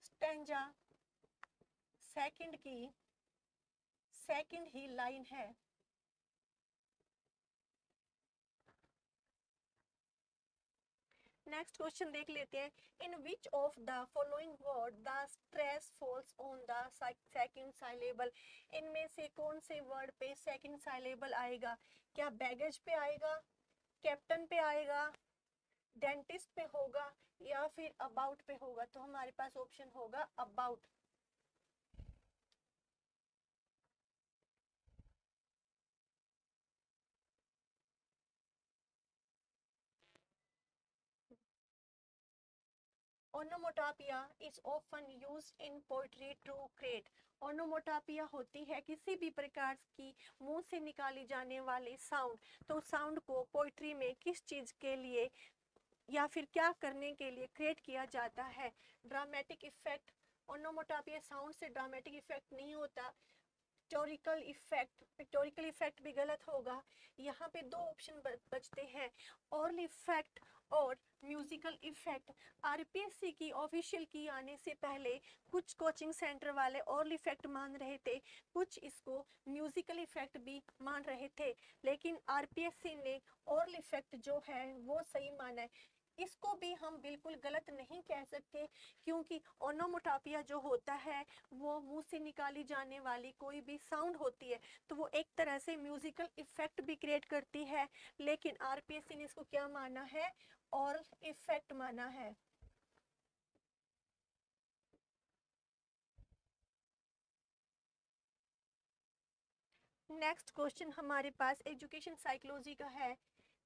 स्टैंजा सेकंड की सेकंड ही लाइन है। नेक्स्ट क्वेश्चन देख लेते हैं। In which of the following word the stress falls on the second syllable. इनमें से कौन से वर्ड पे सेकंड साइलेबल आएगा? क्या बैगेज पे आएगा, कैप्टन पे आएगा, डेंटिस्ट पे होगा, या फिर अबाउट पे होगा? तो हमारे पास ऑप्शन होगा about. Onomatopoeia is often used in poetry to create. Onomatopoeia होती है किसी भी प्रकार की मुंह से निकाली जाने वाली साउंड। तो साउंड को पोएट्री में किस चीज के लिए या फिर क्या करने के लिए क्रिएट किया जाता है? Dramatic effect. ओनोमोटोपिया साउंड से ड्रामेटिक इफेक्ट नहीं होता। पिक्टोरिकल इफेक्ट, पिक्टोरिकल इफेक्ट भी गलत होगा। यहाँ पे दो ऑप्शन बचते हैं, ऑरल इफेक्ट और म्यूजिकल इफेक्ट। आरपीएससी की ऑफिशियल की आने से पहले कुछ कोचिंग सेंटर वाले ऑरल इफेक्ट मान रहे थे, कुछ इसको म्यूजिकल इफेक्ट भी मान रहे थे, लेकिन आरपीएससी ने ऑरल इफेक्ट जो है वो सही माना है। इसको भी हम बिल्कुल गलत नहीं कह सकते, क्योंकि ओनोमोटोपिया जो होता है वो मुंह से निकाली जाने वाली कोई भी साउंड होती है, तो वो एक तरह से म्यूजिकल इफेक्ट भी क्रिएट करती है। लेकिन आरपीएससी ने इसको क्या माना है? ऑरल इफेक्ट माना है। नेक्स्ट क्वेश्चन हमारे पास एजुकेशन साइकोलॉजी का है।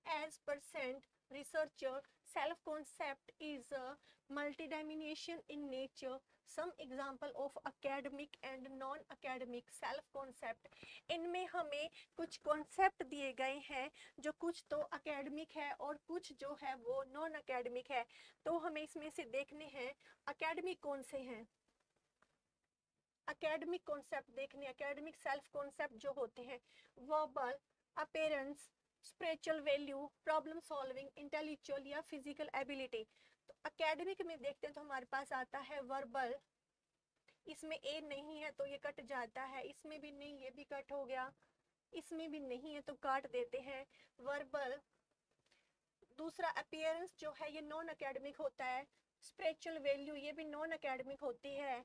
As percent researcher, self-concept is a multidimension in nature. Some example of academic and non-academic self-concept. इनमें हमें कुछ कॉन्सेप्ट दिए गए हैं जो कुछ तो अकेडमिक है और कुछ जो है वो नॉन अकेडमिक है। तो हमें इसमें से देखने हैं अकेडमिक कौन से हैं। अकेडमिक कॉन्सेप्ट देखने, अकेडमिक सेल्फ कॉन्सेप्ट जो होते हैं verbal, appearance, spiritual value, problem solving, intellectual या फिजिकल एबिलिटी। तो अकेडमिक में देखते हैं तो हमारे पास आता है वर्बल, इसमें ए नहीं है तो ये कट जाता है, इसमें भी नहीं, ये भी कट हो गया, इसमें भी नहीं है तो काट देते हैं वर्बल। दूसरा अपीयरेंस जो है ये नॉन अकेडमिक होता है। स्पिरिचुअल वैल्यू ये भी नॉन अकेडमिक होती है।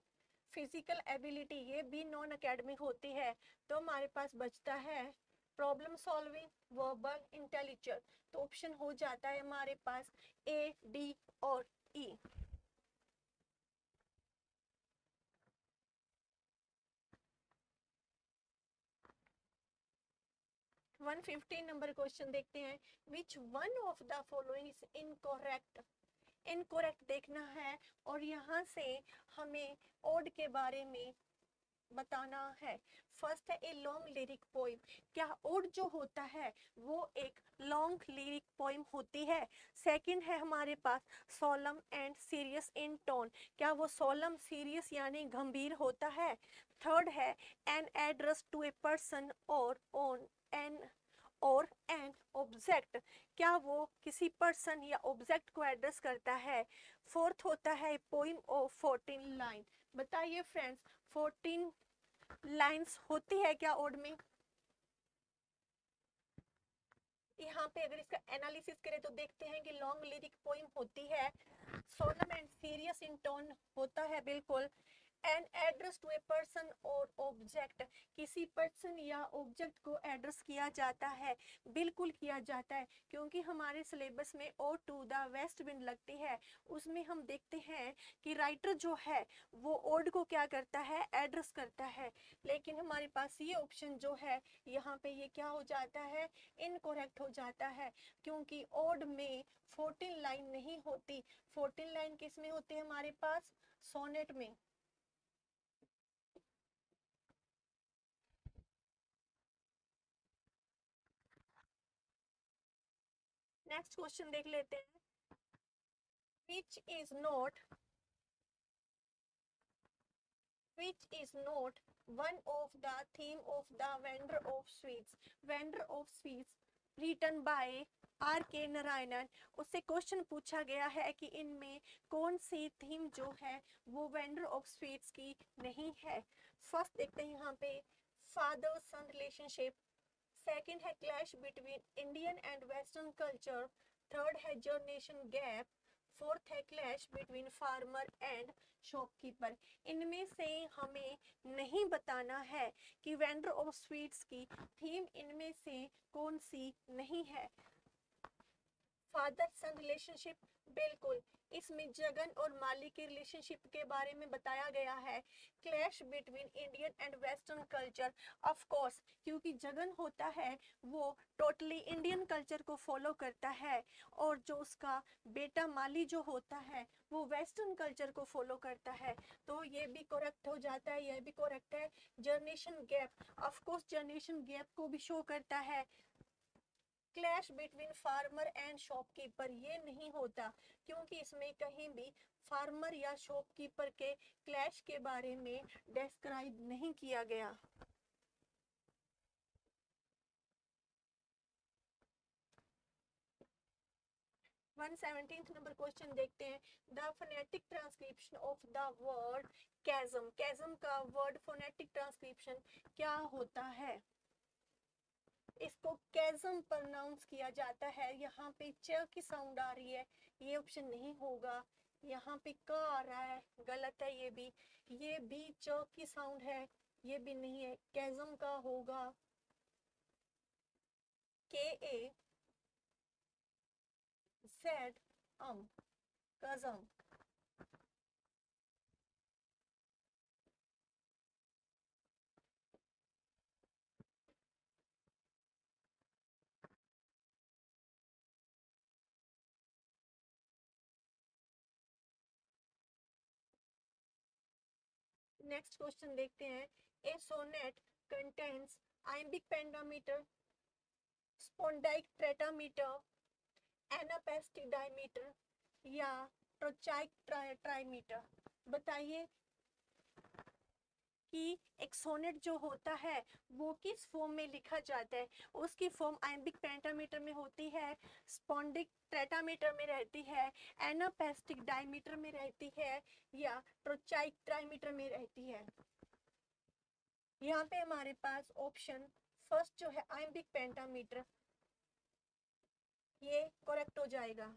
फिजिकल एबिलिटी ये भी नॉन अकेडमिक होती है। तो हमारे पास बचता है प्रॉब्लम सॉल्विंग, वर्बल, इंटेलेक्चुअल। तो ऑप्शन हो जाता है हमारे पास ए, डी और ई। 115 नंबर क्वेश्चन देखते हैं। Which one of the following is incorrect. Incorrect देखना है और यहाँ से हमें ओड के बारे में बताना है। फर्स्ट है ए लॉन्ग लिरिक पोइम। क्या ओड जो होता है वो एक लॉन्ग लिरिक पोइम होती है। सेकंड है हमारे पास सोलम एंड सीरियस इन टोन। क्या वो सोलम सीरियस यानी गंभीर होता है। थर्ड है an address to a person और ऑन एन और एन ऑब्जेक्ट। क्या वो किसी पर्सन या ऑब्जेक्ट को एड्रेस करता है। फोर्थ होता है पोइम ऑफ 14 लाइन। बताइए फ्रेंड्स 14 लाइंस होती है क्या ओड में। यहाँ पे अगर इसका एनालिसिस करें तो देखते हैं कि लॉन्ग लिरिक पोइम होती है। Solemn and serious in tone होता है बिल्कुल। An address to a person और ऑब्जेक्ट, किसी पर्सन या ऑब्जेक्ट को एड्रेस किया जाता है, बिल्कुल किया जाता है, क्योंकि हमारे सिलेबस में ode to the west wind लगती है। उसमें हम देखते हैं कि राइटर जो है वो ओड को क्या करता है, एड्रेस करता है। लेकिन हमारे पास ये ऑप्शन जो है यहाँ पे ये क्या हो जाता है, इनकरेक्ट हो जाता है, क्योंकि ओड में 14 लाइन नहीं होती। 14 लाइन किस में होती है हमारे पास, सोनेट में। नेक्स्ट क्वेश्चन देख लेते हैं। which is not which is not one of the theme of the vendor of sweets written by R K Narayanan. उससे क्वेश्चन पूछा गया है कि इनमें कौन सी थीम जो है वो वेंडर ऑफ स्वीट्स की नहीं है। फर्स्ट देखते हैं यहाँ पे फादर सन रिलेशनशिप। सेकंड है clash between Indian and western culture. Third है जनरेशन गैप। फोर्थ है clash between farmer and shopkeeper. इनमें से हमें नहीं बताना है कि वेंडर ऑफ स्वीट्स की थीम इनमें से कौन सी नहीं है। फादर सन रिलेशनशिप, बिल्कुल इसमें जगन और माली के रिलेशनशिप के बारे में बताया गया है। Clash between Indian and western culture, of course क्योंकि जगन होता है वो टोटली इंडियन कल्चर को फॉलो करता है और जो उसका बेटा माली जो होता है वो वेस्टर्न कल्चर को फॉलो करता है। तो ये भी करेक्ट हो जाता है, ये भी करेक्ट है। Generation gap, of course generation gap को भी शो करता है। Clash between farmer and shopkeeper, ये नहीं होता क्योंकि इसमें कहीं भी फार्मर या शॉपकीपर के क्लैश के बारे में डिस्क्राइब नहीं किया गया। 117th नंबर क्वेश्चन देखते हैं। The phonetic transcription of the word chasm. Chasm का वर्ड फोनेटिक ट्रांसक्रिप्शन क्या होता है। इसको कैजम प्रोनाउंस किया जाता है। यहाँ पे च की साउंड आ रही है, ये ऑप्शन नहीं होगा। यहाँ पे क आ रहा है, गलत है ये भी। ये भी च की साउंड है, ये भी नहीं है। कैजम का होगा के ए जेड कजम। नेक्स्ट क्वेश्चन देखते हैं, a sonnet contains iambic pentameter, spondaic tetrameter, anapestic dimeter या ट्रोचाइक ट्राइमीटर। बताइए कि एक सोनेट जो होता है वो किस फॉर्म में लिखा जाता है। उसकी फॉर्म आयम्बिक पेंटामीटर में होती है, स्पॉन्डिक टेट्रामीटर में रहती है, एनापेस्टिक डायमीटर में रहती है या ट्रोचाइक ट्राइमीटर में रहती है। यहाँ पे हमारे पास ऑप्शन फर्स्ट जो है आयम्बिक पेंटामीटर, ये करेक्ट हो जाएगा।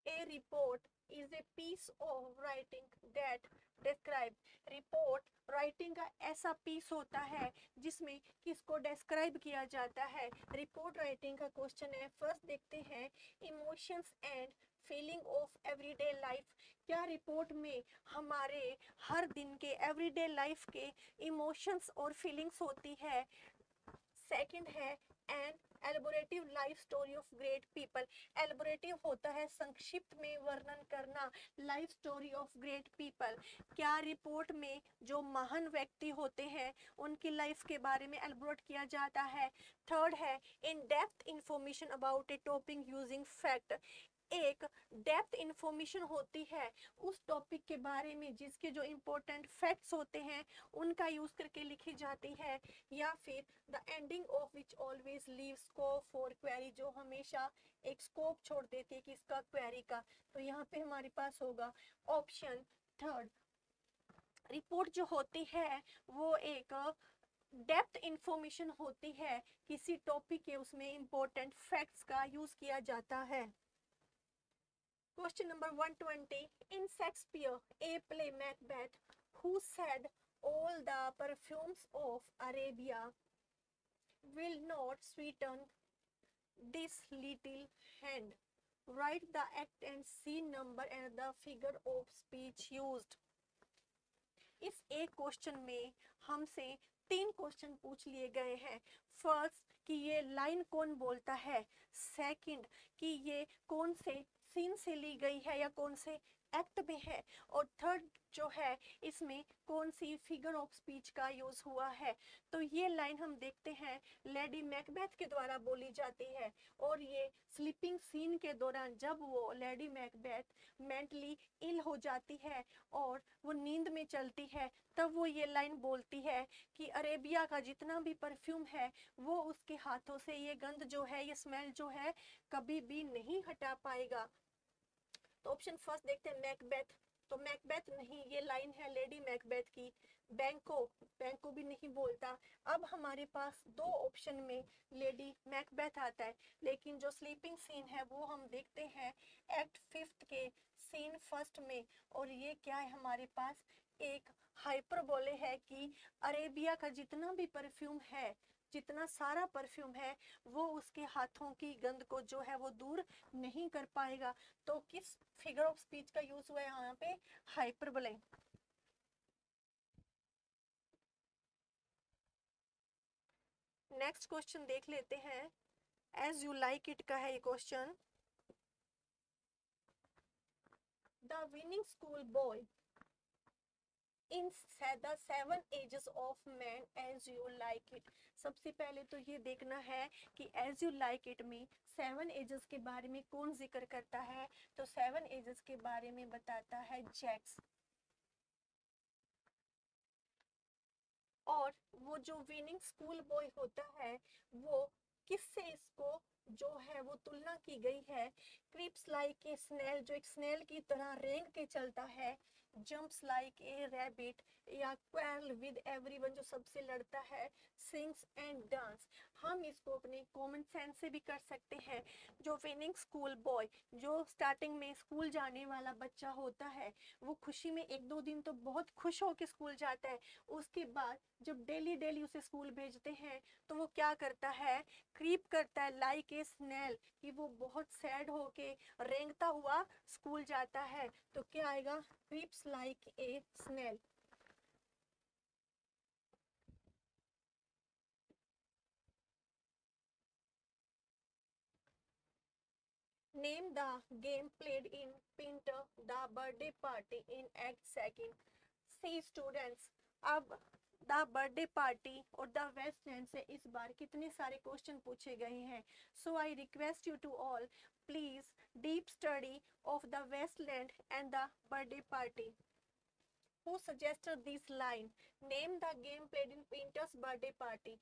A report is a piece of writing that describe। Report writing का ऐसा पीस होता है जिसमें किसको डिस्क्राइब किया जाता है। रिपोर्ट राइटिंग का क्वेश्चन है। फर्स्ट देखते हैं, emotions and feeling of everyday life. क्या रिपोर्ट में हमारे हर दिन के एवरीडे लाइफ के इमोशंस और फीलिंग्स होती है। सेकंड है an elaborative life story of great people. Elaborative होता है संक्षिप्त में वर्णन करना, life story of great people. क्या रिपोर्ट में जो महान व्यक्ति होते हैं उनकी लाइफ के बारे में एलबोरेट किया जाता है। थर्ड है in depth information about A topic using fact. एक डेप्थ इंफॉर्मेशन होती है उस टॉपिक के बारे में जिसके जो इम्पोर्टेंट फैक्ट्स होते हैं उनका यूज करके लिखी जाती है। या फिर the ending of which always leave scope for query, जो हमेशा एक स्कोप छोड़ देती है किसका, क्वेरी का। तो यहाँ पे हमारे पास होगा ऑप्शन थर्ड। रिपोर्ट जो होती है वो एक डेप्थ इंफॉर्मेशन होती है, किसी टॉपिक के उसमें इंपॉर्टेंट फैक्ट्स का यूज किया जाता है। Question number 120. In Shakespeare, a play Macbeth, who said all the perfumes of Arabia will not sweeten this little hand? Write the act and scene number and the figure of speech used. इस एक question में हमसे 3 question पूछ लिए गए हैं। First कि ये लाइन कौन बोलता है, सेकंड कि ये कौन से सीन से ली गई है या कौन से एक्ट में है, और थर्ड जो है इसमें कौन सी फिगर ऑफ स्पीच का यूज हुआ है। तो ये लाइन हम देखते हैं लेडी मैकबेथ के द्वारा बोली जाती है, और ये स्लीपिंग सीन के दौरान जब वो लेडी मैकबेथ मेंटली इल हो जाती है और वो नींद में चलती है तब वो ये लाइन बोलती है कि अरेबिया का जितना भी परफ्यूम है वो उसके हाथों से ये गंध जो है, ये स्मेल जो है कभी भी नहीं हटा पाएगा। तो ऑप्शन फर्स्ट देखते हैं मैकबेथ, तो मैकबेथ नहीं, ये लाइन है लेडी मैकबेथ की। बैंको, बैंको भी नहीं बोलता। अब हमारे पास 2 ऑप्शन में लेडी मैकबेथ आता है, लेकिन जो स्लीपिंग सीन है वो हम देखते हैं एक्ट 5 के सीन फर्स्ट में, और ये क्या है हमारे पास एक हाइपरबोले है कि अरेबिया का जितना भी परफ्यूम है, जितना सारा परफ्यूम है वो उसके हाथों की गंध को जो है वो दूर नहीं कर पाएगा। तो किस फिगर ऑफ स्पीच का यूज हुआ है यहाँ पे, हाइपरबोले। नेक्स्ट क्वेश्चन देख लेते हैं, एज यू लाइक इट का है ये question. The winning school boy in the 7 ages of man as you like it. सबसे पहले तो ये देखना है कि एज यू लाइक इट में 7 एजेस के बारे में कौन जिक्र करता है। तो 7 एजेस के बारे में बताता है जैक्स। और वो जो विनिंग स्कूल बॉय होता है वो किससे इसको जो है वो तुलना की गई है, क्रिप्स लाइक ए स्नेल, जो एक स्नेल की तरह रेंग के चलता है, जंप्स लाइक ए रैबिट, या क्वारल विद एवरीवन जो सबसे लड़ता है, सिंग्स एंड डांस। हम इसको अपने कॉमन सेंस से भी कर सकते हैं। जो विनिंग स्कूल बॉय, जो स्टार्टिंग में स्कूल जाने वाला बच्चा होता है, वो खुशी में एक दो दिन तो बहुत खुश होकर स्कूल जाता है, उसके बाद जब डेली डेली उसे स्कूल भेजते हैं तो वो क्या करता है, क्रीप करता है लाइक ए स्नेल, कि वो बहुत सैड होके रेंगता हुआ स्कूल जाता है। तो क्या आएगा, creeps like a snail. Name the game played in Pinter the birthday party in Act Second। See students, अब द बर्थडे पार्टी और द वेस्टलैंड से इस बार कितने सारे क्वेश्चन पूछे गए हैं। So I request you to all, please deep study of the wasteland and the birthday party. Who suggested this line? Name the game played in Pinter's birthday party।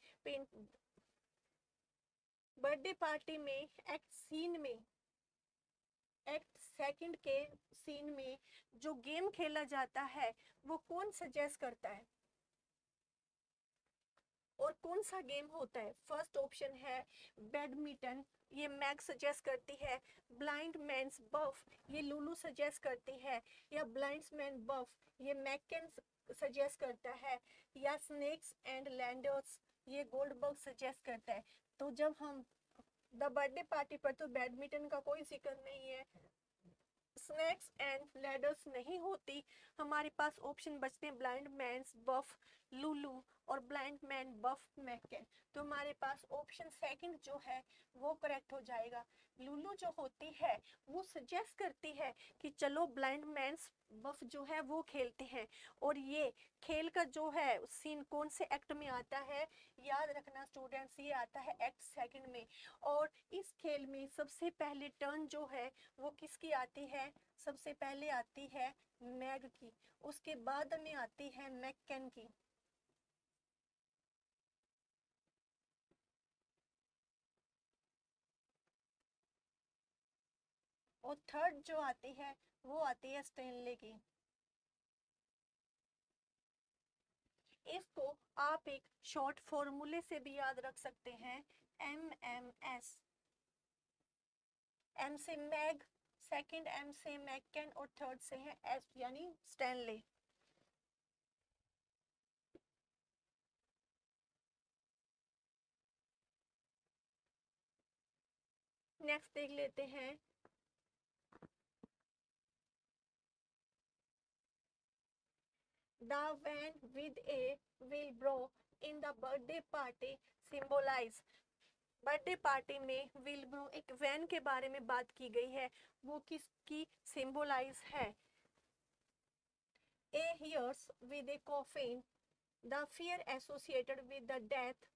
Birthday party में act scene में, act second के scene में जो game खेला जाता है वो कौन सजेस्ट करता है और कौन सा गेम होता है? फर्स्ट ऑप्शन है बैडमिंटन, ये मैग सजेस्ट करती है। ब्लाइंड मैन्स बफ, ये लुलू सजेस्ट करती है। या ब्लाइंड मैन बफ, ये मैकन सजेस्ट करता है। या स्नेक्स एंड लैंडर्स, ये गोल्डबर्ग सजेस्ट करता है। तो जब हम द बर्थडे पार्टी पर, तो बैडमिंटन का कोई जिक्र नहीं है, स्नैक्स एंड लैडर्स नहीं होती, हमारे पास ऑप्शन बचते हैं ब्लाइंड मैन्स बफ लुलू और ब्लाइंड मैन बफ मैकन। तो हमारे पास ऑप्शन सेकंड जो है वो करेक्ट हो जाएगा। लुलू जो होती है वो सजेस्ट करती है कि चलो ब्लाइंड मैन्स बफ जो है वो खेलते हैं। और ये खेल का जो है सीन कौन से एक्ट में आता है, याद रखना स्टूडेंट्स, ये आता है एक्ट सेकंड में। और इस खेल में सबसे पहले टर्न जो है वो किसकी आती है? सबसे पहले आती है मैग की, उसके बाद में आती है मैकन की। और थर्ड जो आती है वो आती है स्टेनले की। इसको आप एक शॉर्ट फॉर्मूले से भी याद रख सकते हैं, MMS। एम से मैग, सेकंड एम से मैकन और थर्ड से है एस यानी स्टैनले। नेक्स्ट देख लेते हैं, the van with a wheelbarrow in the birthday party symbolize। Birthday party में व्हीलब्रो एक वैन के बारे में बात की गई है, वो किसकी सिंबलाइज है? A hears with a coffin, the fear associated with the death,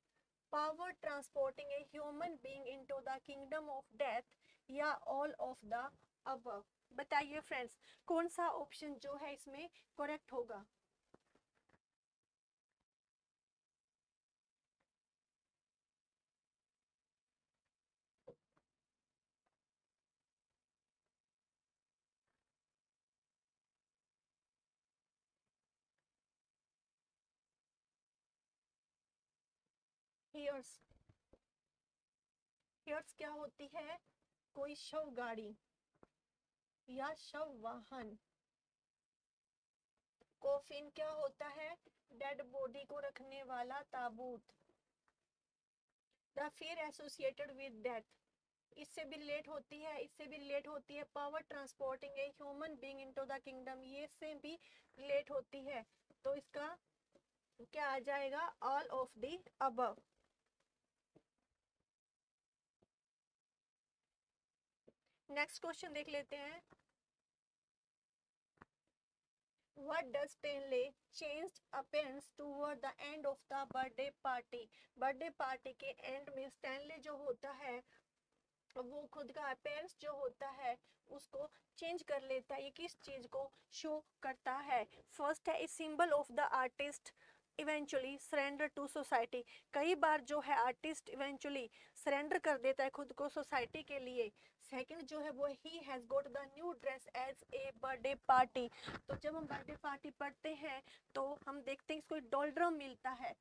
power transporting a human being into the kingdom of death, या all of the above। बताइए फ्रेंड्स, कौन सा ऑप्शन जो है इसमें करेक्ट होगा? हियर्स, हियर्स क्या होती है? कोई शव गाड़ी या शव वाहन। कोफिन क्या होता है? डेड बॉडी को रखने वाला ताबूत। The fear associated with death, इससे भी रिलेट होती है, इससे भी रिलेट होती है। Power transporting a human being into the kingdom, ये से भी रिलेट होती है। तो इसका क्या आ जाएगा? All of the above. Next question देख लेते हैं, What does Stanley changed appearance toward the end of the birthday party? Birthday party के एंड में स्टैनले जो होता है वो खुद का अपेयरेंस जो होता है उसको चेंज कर लेता है। ये किस चीज को शो करता है? फर्स्ट है a symbol of the artist, eventually surrender to society, कई बार जो है आर्टिस्ट इवेंचुअली सरेंडर कर देता है खुद को सोसाइटी के लिए। सेकंड जो है वो he has got the new dress as a birthday party, तो जब हम बर्थडे पार्टी पढ़ते हैं तो हम देखते हैं इसको डोलड्रम मिलता है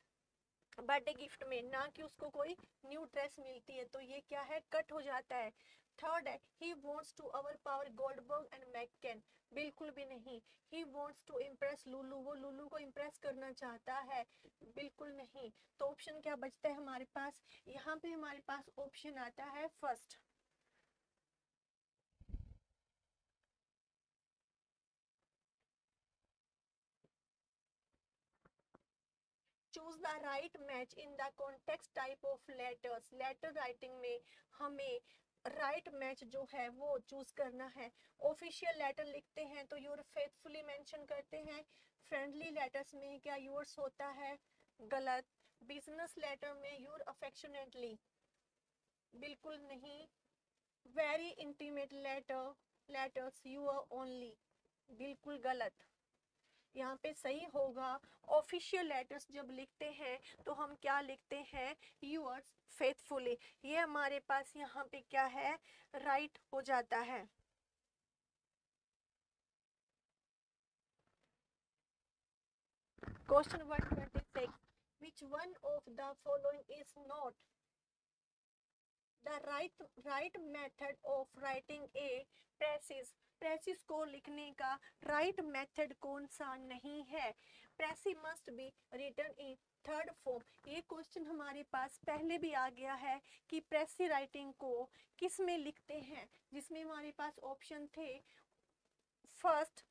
बर्थडे गिफ्ट में, ना कि उसको कोई न्यू ड्रेस मिलती है, तो ये क्या है, कट हो जाता है। थर्ड है he wants to overpower Goldberg and McCann, बिल्कुल भी नहीं। He wants to impress Lulu, वो लुलू को इम्प्रेस करना चाहता है, बिल्कुल नहीं। तो ऑप्शन क्या बचता है हमारे पास, यहाँ पे हमारे पास ऑप्शन आता है first. Choose the right match in the context type of letters, letter writing में हमें राइट मैच जो है वो चूज करना है। ऑफिशियल लेटर लिखते हैं तो यूर फेथफुली मेंशन करते हैं, फ्रेंडली लेटर्स में क्या यूर्स होता है, गलत। बिजनेस लेटर में यूर अफेक्शनेटली, बिल्कुल नहीं। Very intimate letters you are only, बिल्कुल गलत। यहाँ पे सही होगा ऑफिशियल लेटर्स जब लिखते हैं तो हम क्या लिखते हैं, यूअर्स फेथफुली, ये हमारे पास यहाँ पे क्या है, राइट हो जाता है। Question 126, which one of the following is not the right method of writing a precis, precis को लिखने का राइट मेथड कौन सा नहीं है। Precis must be written in third form, ये क्वेश्चन हमारे पास पहले भी आ गया है कि प्रेसी राइटिंग को किस में लिखते हैं, जिसमें हमारे पास ऑप्शन थे first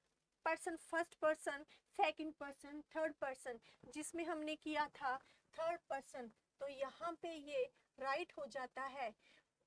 person, second person, third person, जिसमें हमने किया था थर्ड पर्सन, तो यहाँ पे ये राइट हो जाता है।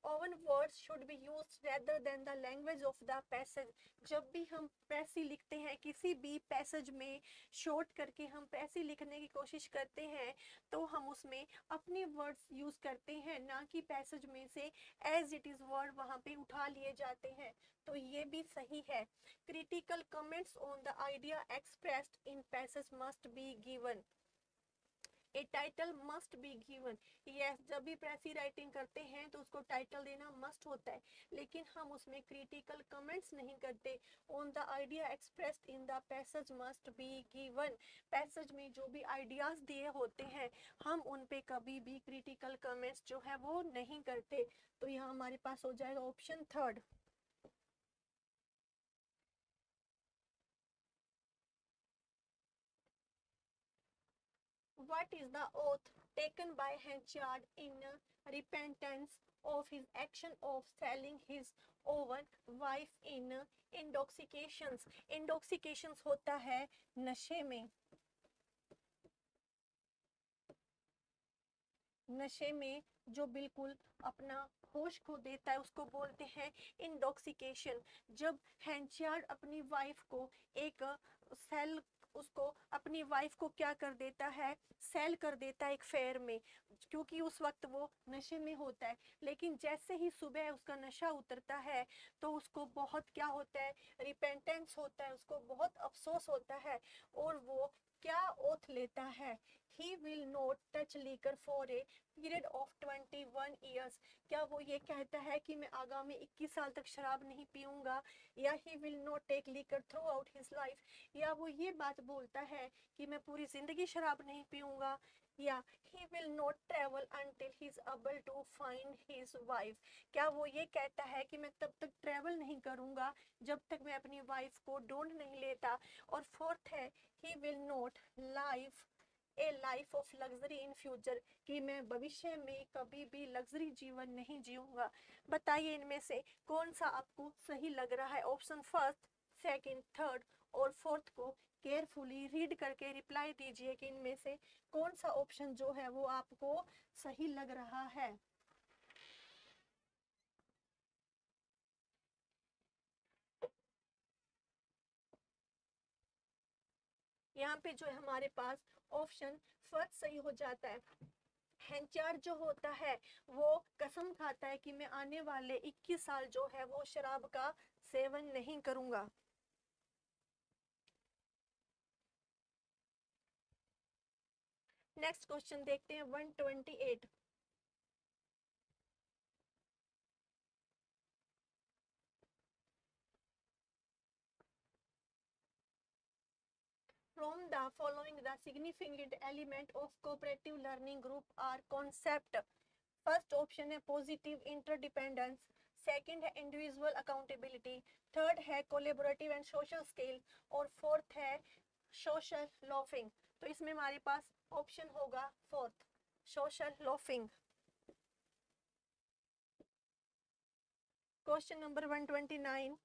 Oven words should be use rather than the language of the passage, जब भी हम पैसी लिखते हैं किसी भी पैसेज में शॉर्ट करके हम पैसी लिखने की कोशिश करते हैं तो हम उसमें अपने वर्ड्स यूज करते हैं, ना कि पैसेज में से एज इट इज वर्ड वहाँ पे उठा लिए जाते हैं, तो ये भी सही है। Critical comments on the idea expressed in passage must be given, A title must be given, yes, जब भी प्रेसी राइटिंग करते हैं तो उसको टाइटल देना मस्ट होता है, लेकिन हम उसमें क्रिटिकल कमेंट्स नहीं करते। On the idea expressed in the passage must be given, passage में जो भी आइडियाज दिए होते हैं हम उन पे कभी भी क्रिटिकल कमेंट्स जो है वो नहीं करते, तो यहाँ हमारे पास हो जाएगा option third. What is the oath taken by Henchard in repentance of his action of selling his own wife in intoxications? Intoxications होता है नशे में, नशे में जो बिल्कुल अपना होश खो देता है उसको बोलते हैं इंटॉक्सिकेशन। जब हैंचार्ड अपनी वाइफ को एक सेल, उसको अपनी वाइफ को क्या कर देता है, सेल कर देता है एक फेयर में, क्योंकि उस वक्त वो नशे में होता है, लेकिन जैसे ही सुबह उसका नशा उतरता है तो उसको बहुत क्या होता है, रिपेंटेंस होता है, उसको बहुत अफसोस होता है, और वो क्या ओथ लेता है, he will not touch liquor for a period of 21 years, क्या वो ये कहता है कि मैं आगामी 21 साल तक शराब नहीं पीऊंगा, या he will not take liquor throughout his life, या वो ये बात बोलता है कि मैं पूरी जिंदगी शराब नहीं पीऊंगा, या he will not travel until he is able to find his wife, क्या वो ये कहता है कि मैं तब तक ट्रैवल नहीं करूंगा जब तक मैं अपनी वाइफ को ढूंढ नहीं लेता। और फोर्थ है he will not live A life of luxury in future, कि मैं भविष्य में कभी भी लग्जरी जीवन नहीं जीऊंगा। बताइए इनमें से कौन सा आपको सही लग रहा है, ऑप्शन फर्स्ट, सेकंड, थर्ड और फोर्थ को केयरफुली रीड करके रिप्लाई दीजिए कि इनमें से कौन सा ऑप्शन जो है वो आपको सही लग रहा है। यहाँ पे जो है हमारे पास ऑप्शन फर्स्ट सही हो जाता है। हैंचार जो होता है वो कसम खाता है कि मैं आने वाले 21 साल जो है वो शराब का सेवन नहीं करूंगा। नेक्स्ट क्वेश्चन देखते हैं 128. From the following, the significant element of cooperative learning group are concept. First option है पॉजिटिव इंटरडिपेंडेंस, सेकंड है इंडिविजुअल अकाउंटेबिलिटी, थर्ड है कोलेबोरेटिव एंड सोशल स्किल, और फोर्थ है सोशल लॉफिंग. तो इसमें हमारे पास ऑप्शन होगा fourth, social laughing. Question number 129.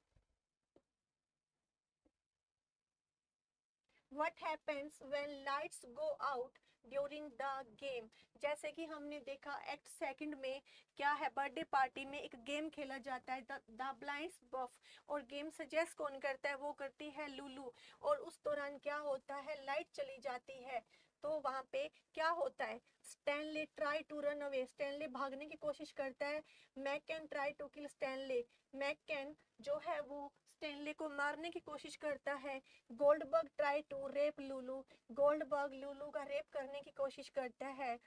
What happens when lights go out during the game? जैसे कि हमने देखा एक्ट सेकंड में क्या है, बर्थडे पार्टी में एक गेम खेला जाता है द ब्लाइंड्स बफ, और गेम सजेस्ट कौन करता है, वो करती है लुलू. और उस दौरान क्या होता है, लाइट चली जाती है. तो वहां पे क्या होता है, Stanley try to run away, Stanley भागने की कोशिश करता है. McCann try to kill Stanley, McCann जो है वो स्टैनले को मारने की कोशिश करता है. Goldberg try to rape Lulu, Goldberg Lulu का रेप करने की कोशिश करता है.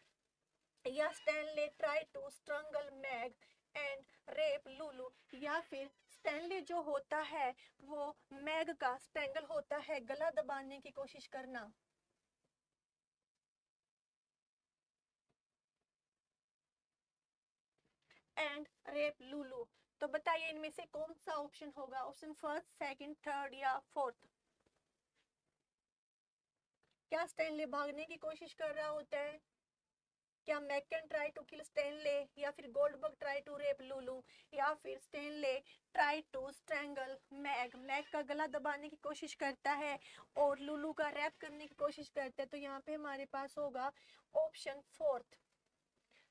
या Stanley try to strangle Meg and rape Lulu, या फिर स्टैनले जो होता है वो मैग का स्ट्रैंगल होता है, गला दबाने की कोशिश करना. And rape Lulu. तो बताइए इनमें से कौन सा ऑप्शन होगा, ऑप्शन फर्स्ट, सेकंड, थर्ड या फोर्थ. क्या स्टैनले भागने की कोशिश कर रहा होता है, क्या McCann try to kill Stanley, या फिर Goldberg try to rape Lulu, या फिर Stanley try to strangle Meg, Meg का गला दबाने की कोशिश करता है और लुलू का रैप करने की कोशिश करता है. तो यहाँ पे हमारे पास होगा ऑप्शन फोर्थ,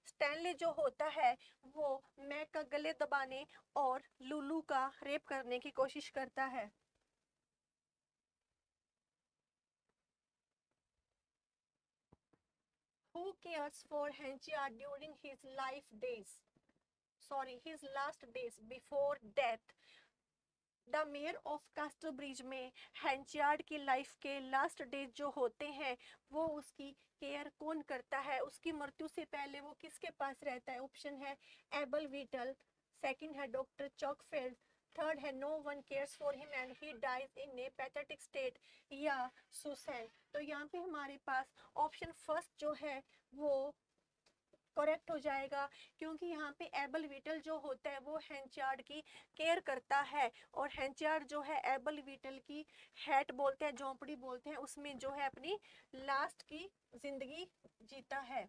स्टैनले जो होता है वो मैग का गले दबाने और लुलू का रेप करने की कोशिश करता है. Who cares for Henchard during his life days? Sorry, his last days before death. The mayor of कास्टरब्रिज में हैंचियार्ड की लाइफ के लास्ट डेज जो होते हैं वो उसकी केयर कौन करता है, उसकी मृत्यु से पहले वो किसके पास रहता है. ऑप्शन है एबल वीटल, सेकंड है डॉक्टर चॉकफील्ड, थर्ड है no one cares for him and he dies in a pathetic state, या सुसैन. तो यहाँ पे हमारे पास ऑप्शन फर्स्ट जो है वो करेक्ट हो जाएगा, क्योंकि यहाँ पे एबल वीटल जो होता है वो हैंचार्ड की केयर करता है, और हैंचार्ड जो है एबल वीटल की हैट बोलते हैं, झोंपड़ी बोलते हैं, उसमें जो है अपनी लास्ट की जिंदगी जीता है.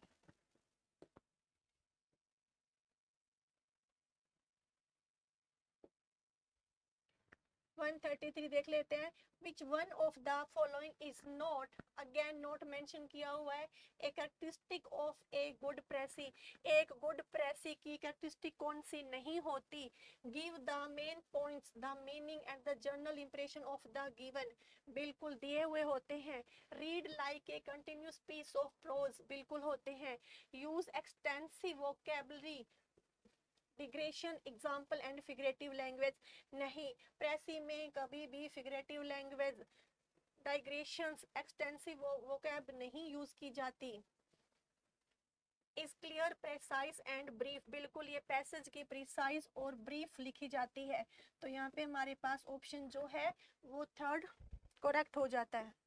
वन 33 देख लेते हैं. Which one of the following is not, again not mention किया हुआ है, a characteristic of a good precis. एक गुड प्रेसी की कैरेक्टरिस्टिक कौन सी नहीं होती. Give the main points, the meaning and the general impression of the given, बिल्कुल दिए हुए होते हैं. Read like a continuous piece of prose, बिल्कुल होते हैं. Use extensive vocabulary, digression, example and figurative language, नहीं, प्रेसी में कभी भी फिगरेटिव लैंग्वेज, डाइग्रेशंस, एक्सटेंसिव वोकैब नहीं यूज की जाती. Is clear, precise and brief, बिल्कुल ये पैसेज की प्रिसाइज और ब्रीफ लिखी जाती है. तो यहाँ पे हमारे पास ऑप्शन जो है वो थर्ड करेक्ट हो जाता है.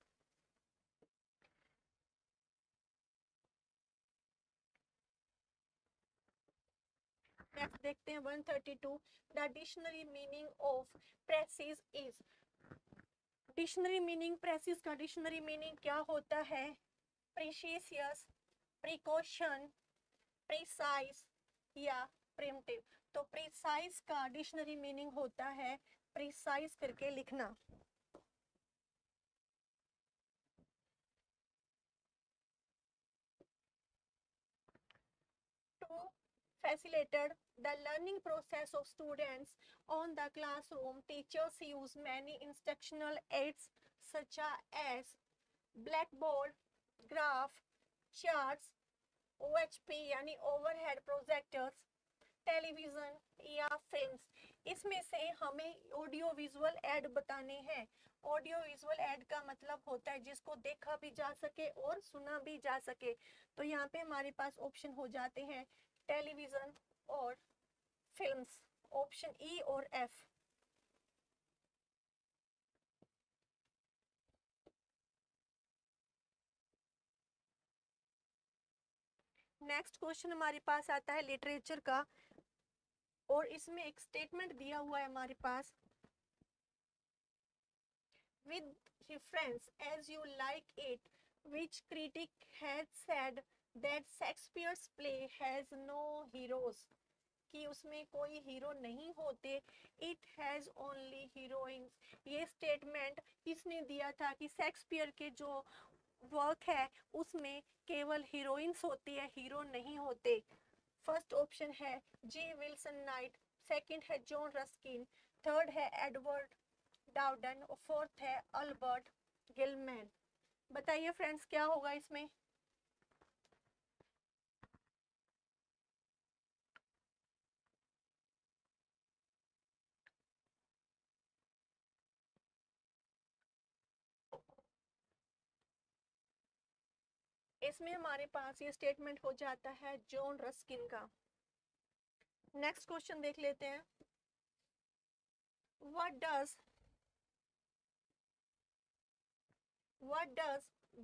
नेक्स्ट देखते हैं 132. The dictionary meaning of precis is, dictionary meaning, precis का डिक्शनरी मीनिंग क्या होता है. प्रीशियस, प्रिकॉशन, प्रिसाइज या प्रिमिटिव. तो प्रिसाइज का डिक्शनरी मीनिंग होता है प्रिसाइज करके लिखना. To facilitated the learning process of students on the classroom, teachers use many instructional aids such as blackboard, graph, charts, OHP यानी overhead projectors, टेलीविजन या films. इसमें से हमें ऑडियो विजुअल एड बताने हैं। ऑडियो विजुअल एड का मतलब होता है जिसको देखा भी जा सके और सुना भी जा सके। तो यहाँ पे हमारे पास ऑप्शन हो जाते हैं टेलीविजन और फिल्म्स, ऑप्शन ई और एफ। नेक्स्ट क्वेश्चन हमारे पास आता है लिटरेचर का, और इसमें एक स्टेटमेंट दिया हुआ है हमारे पास, with reference as you like it, which critic has said that Shakespeare's play has no heroes, कि उसमें कोई हीरो नहीं होते, इट हैज ओनली हीरोइंस। ये स्टेटमेंट किसने दिया था कि शेक्सपियर के जो वर्क है उसमें केवल हीरोइंस होती है, हीरो नहीं होते। फर्स्ट ऑप्शन है जी विल्सन नाइट, सेकंड है जॉन रस्किन, थर्ड है एडवर्ड डाउडन और फोर्थ है अल्बर्ट गिलमैन। बताइए फ्रेंड्स क्या होगा इसमें। इसमें हमारे पास ये स्टेटमेंट हो जाता है जॉन रस्किन का। नेक्स्ट क्वेश्चन देख लेते हैं। व्हाट डज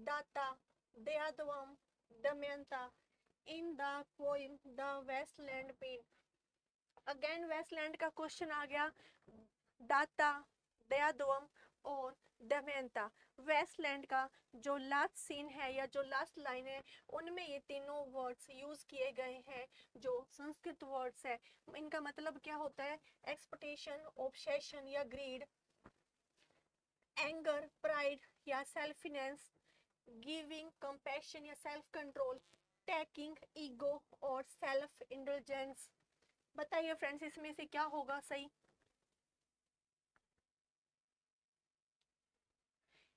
दाता दयादवम दमयंता in the poem the wasteland mean. Again Westland का क्वेश्चन आ गया। दाता, दयादवम और दमयंता, वेस्टलैंड का जो लास्ट सीन है या जो लास्ट लाइन है उनमें ये तीनों वर्ड्स यूज किए गए हैं जो संस्कृत वर्ड्स है। इनका मतलब क्या होता है, एक्सपेक्टेशन, ऑब्सेशन या ग्रीड, एंगर, प्राइड या सेल्फिनेस, गिविंग, कंपैशन या सेल्फ कंट्रोल, टेकिंग, ईगो और सेल्फ इंडल्जेंस। बताइए फ्रेंड्स इसमें से क्या होगा सही।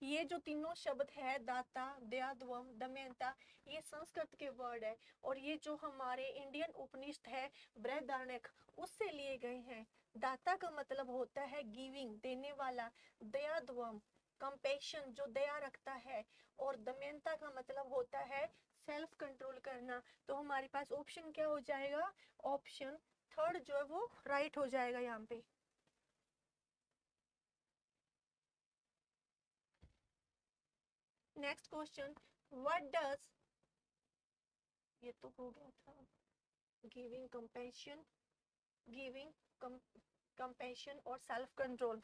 ये जो तीनों शब्द है दाता, दयाद्वम, दमयंता, ये संस्कृत के वर्ड है और ये जो हमारे इंडियन उपनिषद है बृहदारण्यक उससे लिए गए हैं। दाता का मतलब होता है गिविंग, देने वाला, दयाद्वम कंपैशन जो दया रखता है, और दमयंता का मतलब होता है सेल्फ कंट्रोल करना। तो हमारे पास ऑप्शन क्या हो जाएगा, ऑप्शन थर्ड जो है वो राइट हो जाएगा यहाँ पे। नेक्स्ट क्वेश्चन, व्हाट डज, ये तो हो गया था, गिविंग कंपैशन, गिविंग कंपैशन और सेल्फ कंट्रोल।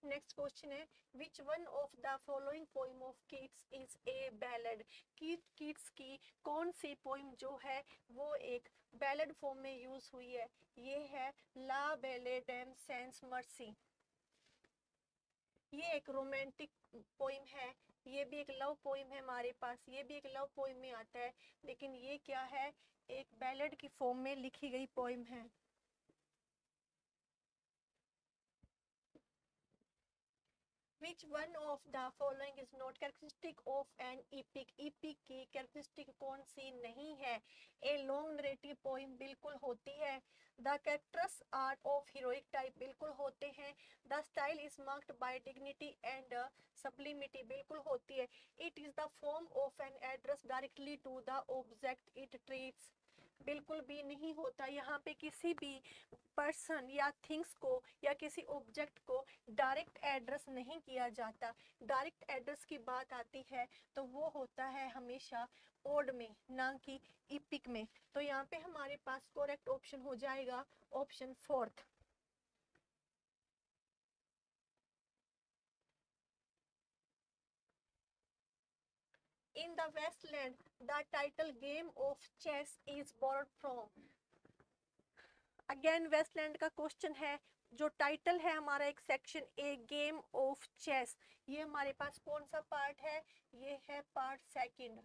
नेक्स्ट क्वेश्चन है विच one of the following poem of Keats is a ballad. Keats की कौन सी पोइम जो है वो एक बैलेड फॉर्म में यूज हुई है, ये है ला बेले डेम सेंस मर्सी। ये एक रोमांटिक पोइम है, ये भी एक लव पोइम है हमारे पास, ये भी एक लव पोइम में आता है, लेकिन ये क्या है, एक बैलेड की फॉर्म में लिखी गई पोइम है। Which one of the following is not characteristic of an epic? Epic की characteristic कौन सी नहीं है। A long narrative poem बिल्कुल होती है। The characters are of heroic type बिल्कुल होते हैं। The style is marked by dignity and sublimity बिल्कुल होती है। It is the form of an address directly to the object it treats बिल्कुल भी नहीं होता। यहाँ पे किसी भी पर्सन या थिंग्स को या किसी ऑब्जेक्ट को डायरेक्ट एड्रेस नहीं किया जाता। डायरेक्ट एड्रेस की बात आती है तो वो होता है हमेशा ओड में, ना कि इपिक में। तो यहाँ पे हमारे पास करेक्ट ऑप्शन हो जाएगा option fourth. In the Westland, the title game of chess is borrowed from। Again Westland का क्वेश्चन है, जो टाइटल है हमारा एक section a game of chess, ये हमारे पास कौन सा पार्ट है, ये है पार्ट सेकंड।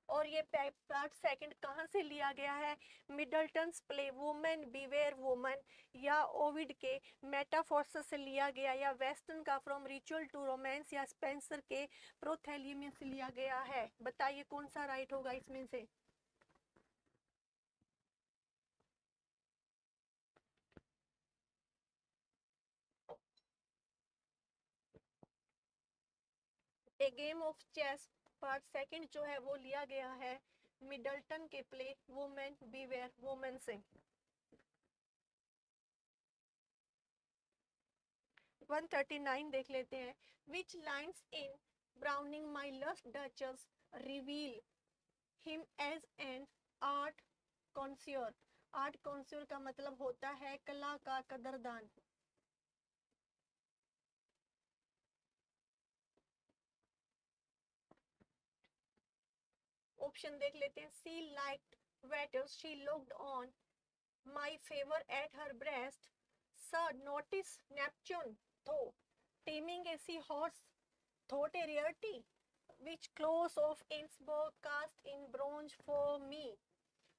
और ये पार्ट सेकंड कहाँ से लिया गया है, मिडल्टन्स प्ले वुमेन बिवेयर वुमन या ओविड के मेटाफोर्स से लिया गया, या वेस्टर्न का फ्रॉम रिचुअल टू रोमांस या स्पेंसर के प्रोथेलियम से लिया गया है। बताइए कौन सा राइट होगा इसमें से। Game of chess part second जो है वो लिया गया है मिडल्टन के प्ले वुमेन बीवेयर वुमेन से। 139 देख लेते हैं। Which lines in Browning my last duchess reveal him as an art connoisseur. Art connoisseur का मतलब होता है कला का कदरदान। ऑप्शन देख लेते हैं। She liked whate'er she looked on my favour at her breast. Sir notice Neptune though taming a sea horse thought a rarity which clause of Innsbruck cast in bronze for me।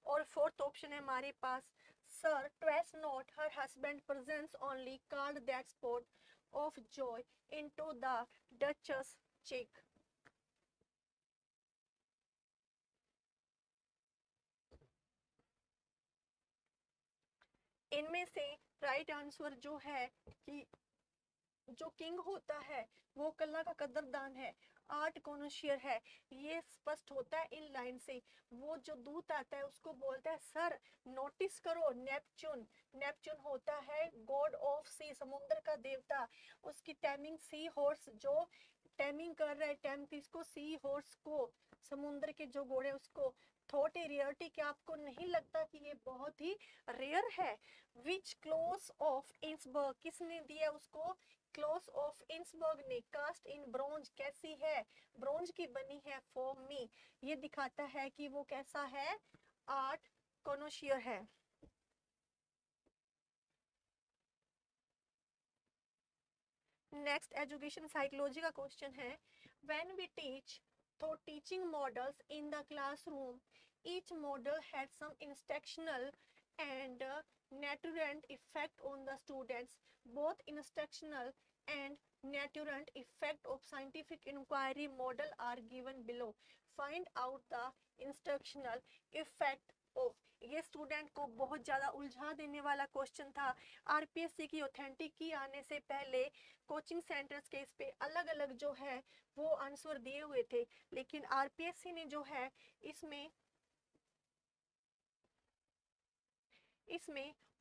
और fourth option है हमारे पास। Sir ट्वेस not her husband presents only called that spot of joy into the duchess cheek। इनमें से right answer जो है कि जो king होता है वो कला का कदरदान है, आर्ट कॉन्शियर है। ये स्पष्ट होता है इन लाइन से। वो जो दूत आता है उसको बोलता है सर नोटिस करो नेपच्यून। नेपच्यून होता है गॉड ऑफ सी, समुद्र का देवता। उसकी टैमिंग सी हॉर्स जो टैमिंग कर रहा है, टैम किसको? सी हॉर्स को, समुद्र के जो घोड़े उसको। थॉट ए रियलिटी, क्या आपको नहीं लगता कि ये बहुत ही रेयर है? विच क्लोज ऑफ इंसबर्ग, किसने दिया उसको? क्लोज ऑफ इंसबर्ग ने। कास्ट इन ब्रोंज, कैसी है? ब्रोंज की बनी है। फॉर मी, ये दिखाता है कि वो कैसा है? आर्ट कॉनोशियर है। नेक्स्ट एजुकेशन साइकोलॉजी का क्वेश्चन है। When we teach through teaching models in the classroom each model had some instructional and naturant effect on the students। both instructional and naturant effect of scientific inquiry model are given below। find out the instructional effect of। ये student को बहुत ज़्यादा उलझा देने वाला question था। RPSC की authentic की आने से पहले कोचिंग सेंटर्स के इस पे अलग अलग जो है वो आंसर दिए हुए थे, लेकिन आरपीएससी ने जो है इसमें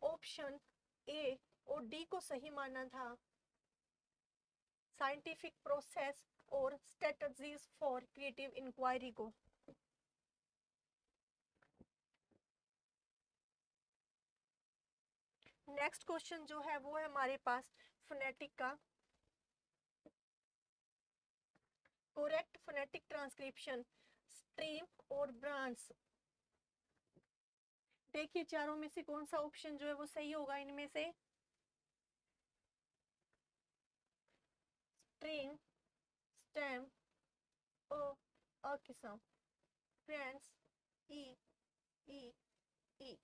ऑप्शन ए और डी को सही माना था। साइंटिफिक प्रोसेस और स्ट्रेटजीज फॉर क्रिएटिव इंक्वायरी को। नेक्स्ट क्वेश्चन जो है वो है हमारे पास फोनेटिक का। करेक्ट फोनेटिक ट्रांसक्रिप्शन स्ट्रीम और ब्रांच। देखिए चारों में से कौन सा ऑप्शन जो है वो सही होगा इनमें से? स्ट्रीम, स्टेम, अ किस्म, फ्रेंड्स, ई ई ई।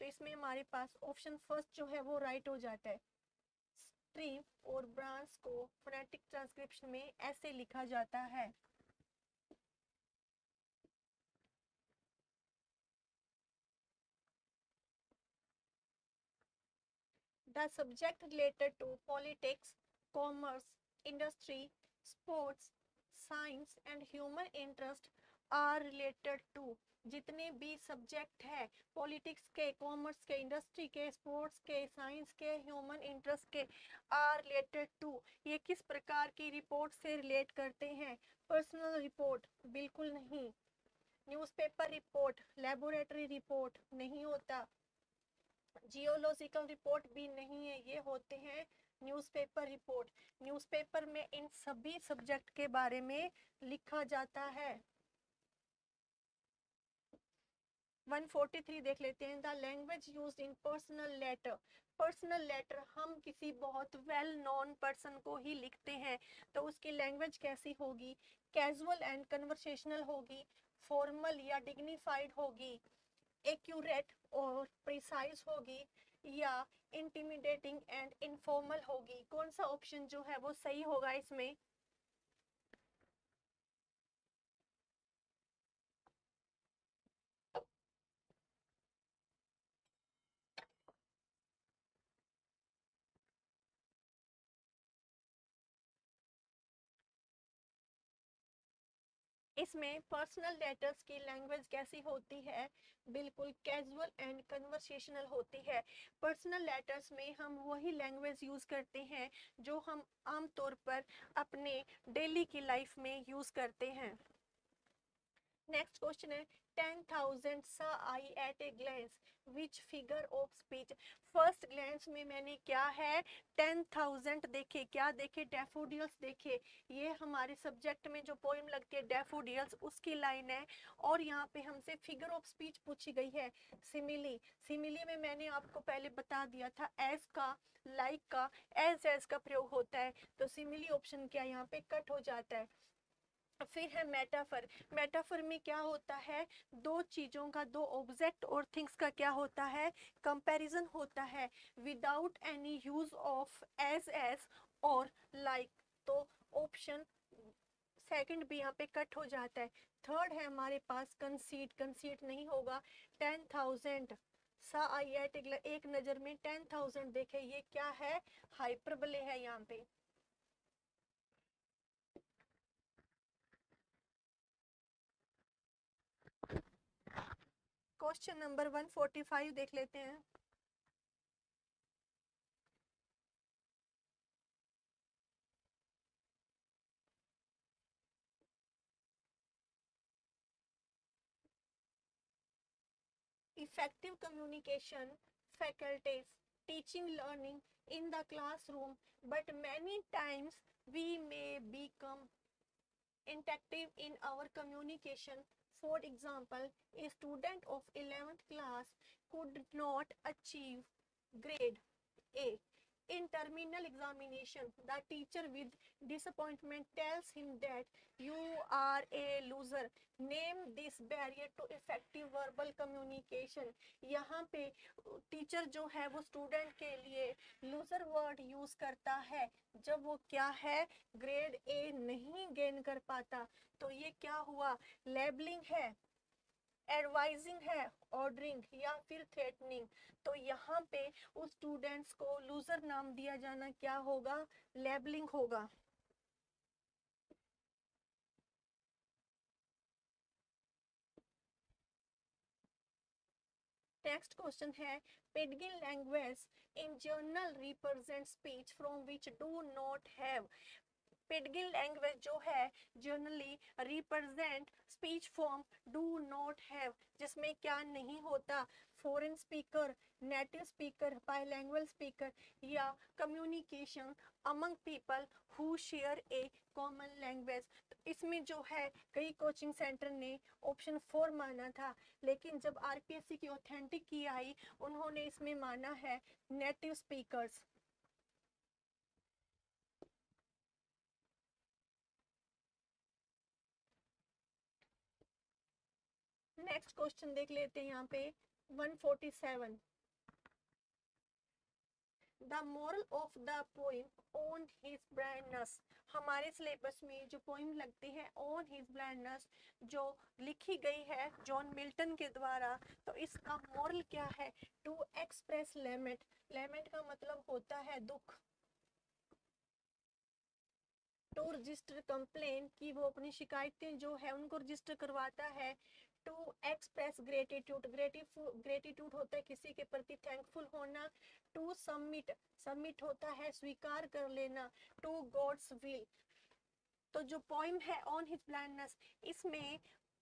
तो इसमें हमारे पास ऑप्शन फर्स्ट जो है वो राइट हो जाता है। स्ट्रीम और ब्रांच को फोनेटिक ट्रांसक्रिप्शन में ऐसे लिखा जाता है। The subject related to politics, commerce, industry, sports, science and human interest are related to। जितने भी सब्जेक्ट है पॉलिटिक्स के, कॉमर्स के, इंडस्ट्री के, स्पोर्ट्स के, साइंस के, ह्यूमन इंटरेस्ट के, आर रिलेटेड टू, ये किस प्रकार की रिपोर्ट से रिलेट करते हैं? पर्सनल रिपोर्ट बिल्कुल नहीं। न्यूज़पेपर रिपोर्ट, लेबोरेटरी रिपोर्ट नहीं होता। जियोलॉजिकल रिपोर्ट भी नहीं है, ये होते हैं न्यूज़पेपर रिपोर्ट। न्यूज़पेपर में इन सभी सब्जेक्ट के बारे में लिखा जाता है। 143 देख लेते हैं। The language used in personal letter. Personal letter हम किसी बहुत वेल नोन पर्सन को ही लिखते हैं, तो उसकी लैंग्वेज कैसी होगी? कैजुअल एंड कन्वर्सेशनल होगी, फॉर्मल या डिग्निफाइड होगी, एक्यूरेट और प्रिसाइज होगी, या इंटिमिडेटिंग एंड इनफॉर्मल होगी? कौन सा ऑप्शन जो है वो सही होगा इसमें? इसमें पर्सनल लेटर्स की लैंग्वेज कैसी होती है, बिल्कुल कैजुअल एंड कन्वर्सेशनल होती है। पर्सनल लेटर्स में हम वही लैंग्वेज यूज़ करते हैं जो हम आमतौर पर अपने डेली की लाइफ में यूज़ करते हैं। नेक्स्ट क्वेश्चन है 10,000 saw I at a glance which figure of speech। First glance में मैंने क्या है 10,000 देखे, क्या देखे, डैफोडिल्स देखे। ये हमारे सब्जेक्ट में जो पोएम लगती है डैफोडिल्स उसकी लाइन है। और यहाँ पे हमसे फिगर ऑफ स्पीच पूछी गई है सिमिली। सिमिली में मैंने आपको पहले बता दिया था एज का, लाइक का, एज का प्रयोग होता है, तो सिमिली ऑप्शन क्या यहाँ पे कट हो जाता है। फिर है मेटाफर। मेटाफर में क्या होता है, दो चीजों का, दो ऑब्जेक्ट और थिंग्स का क्या होता है, कंपैरिजन होता है without any use of as और लाइक। तो ऑप्शन सेकंड भी यहाँ पे कट हो जाता है। थर्ड है हमारे पास कंसीट। कंसीट नहीं होगा। 10,000 सा आई एट एक नजर में 10,000 देखे, ये क्या है, हाइपरबले है यहाँ पे। क्वेश्चन नंबर 145 देख लेते हैं। Effective communication faculties teaching learning in the classroom, but many times we may become inactive in our communication. For example, a student of 11th class could not achieve grade A in terminal examination. The teacher with disappointment tells him that you are a loser. Name this barrier to effective verbal communication। यहाँ पे teacher जो है वो student के लिए loser word use करता है जब वो क्या है, ग्रेड ए नहीं गेन कर पाता। तो ये क्या हुआ, लेबलिंग है, एडवाइजिंग है, ऑर्डरिंग या फिर थ्रेटनिंग। तो यहाँ पे उस स्टूडेंट्स को लूजर नाम दिया जाना क्या होगा, लेबलिंग होगा। नेक्स्ट क्वेश्चन है pidgin language in general represent speech from which do not have. Pidgin language जो है generally represent speech form do not have, जिसमें क्या नहीं होता, foreign speaker, native speaker, bilingual speaker या communication among people who share a common language. तो इसमें जो है कई कोचिंग सेंटर ने ऑप्शन 4 माना था, लेकिन जब आरपीएससी की ऑथेंटिक की आई उन्होंने इसमें माना है नेटिव स्पीकर्स। नेक्स्ट क्वेश्चन देख लेते हैं यहाँ पे 147। The moral of the poem on his blindness. हमारे सिलेबस में जो पोइम लगती है ऑन हिज ब्लाइंडनेस जो लिखी गई है जॉन मिल्टन के द्वारा, तो इसका मोरल क्या है, टू एक्सप्रेस लेमेंट। लेमेंट का मतलब होता है दुख। टू रजिस्टर कंप्लेन की वो अपनी शिकायतें जो है उनको रजिस्टर करवाता है। टू एक्सप्रेस ग्रेटिट्यूड, ग्रेटिट्यूड होता है किसी के प्रति थैंकफुल होना। टू सबमिट, सबमिट होता है स्वीकार कर लेना। To God's will. तो जो पोइम है ऑन हिज ब्लाइंडनेस, इसमें